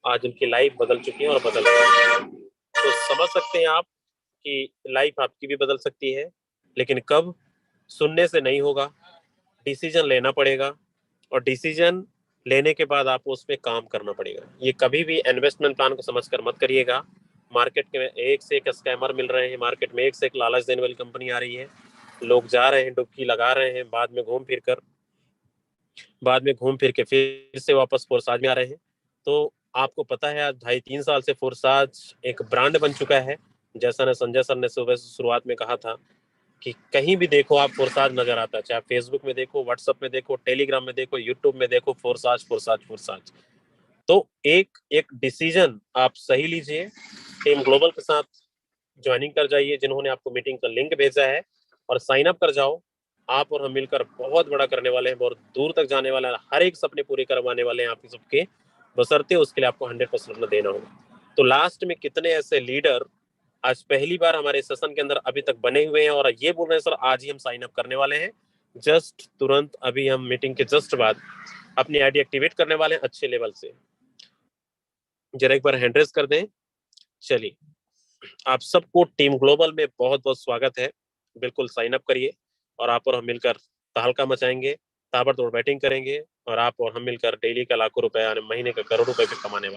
Speaker 1: आज उनकी लाइफ बदल चुकी है और बदल रही है। तो समझ सकते हैं आप कि लाइफ आपकी भी बदल सकती है, लेकिन कब? सुनने से नहीं होगा, डिसीजन लेना पड़ेगा और डिसीजन लेने के बाद आपको उस पर काम करना पड़ेगा। ये कभी भी इन्वेस्टमेंट प्लान को समझकर मत करिएगा। मार्केट में एक से एक स्कैमर मिल रहे हैं, मार्केट में एक से एक लालच देने वाली कंपनी आ रही है। लोग जा रहे हैं, डुबकी लगा रहे हैं, बाद में घूम फिर के फिर से वापस फोर्साज में आ रहे हैं। तो आपको पता है आज 2.5-3 साल से फोर्साज एक ब्रांड बन चुका है। जैसा ने संजय सर ने सुबह शुरुआत में कहा था कि कहीं भी देखो आप फोर्साज नजर आता है, चाहे फेसबुक में देखो, व्हाट्सएप में देखो, टेलीग्राम में देखो, यूट्यूब में देखो, फोर्साज फोर्साज फोर्साज। तो एक डिसीजन आप सही लीजिए, टीम ग्लोबल के साथ ज्वाइनिंग कर जाइए जिन्होंने आपको मीटिंग का लिंक भेजा है, और साइन अप कर जाओ। आप और हम मिलकर बहुत बड़ा करने वाले हैं, बहुत दूर तक जाने वाला है, हर एक सपने पूरे करवाने वाले हैं आपके सबके, बशर्ते उसके लिए आपको 100% अपना देना होगा। तो लास्ट में कितने ऐसे लीडर आज पहली बार हमारे सेशन के अंदर अभी तक बने हुए हैं और ये बोल रहे हैं सर आज ही हम साइन अप करने वाले हैं, जस्ट तुरंत अभी हम मीटिंग के जस्ट बाद अपनी आईडी एक्टिवेट करने वाले हैं अच्छे लेवल से, जरा एक बार हैंड रेज कर दें। चलिए, आप सबको टीम ग्लोबल में बहुत बहुत स्वागत है। बिल्कुल साइन अप करिए और आप और हम मिलकर तहलका मचाएंगे, ताबड़तोड़ बैटिंग करेंगे, और आप और हम मिलकर डेली का लाखों रुपए, महीने का करोड़ों रुपए भी कमाने वाले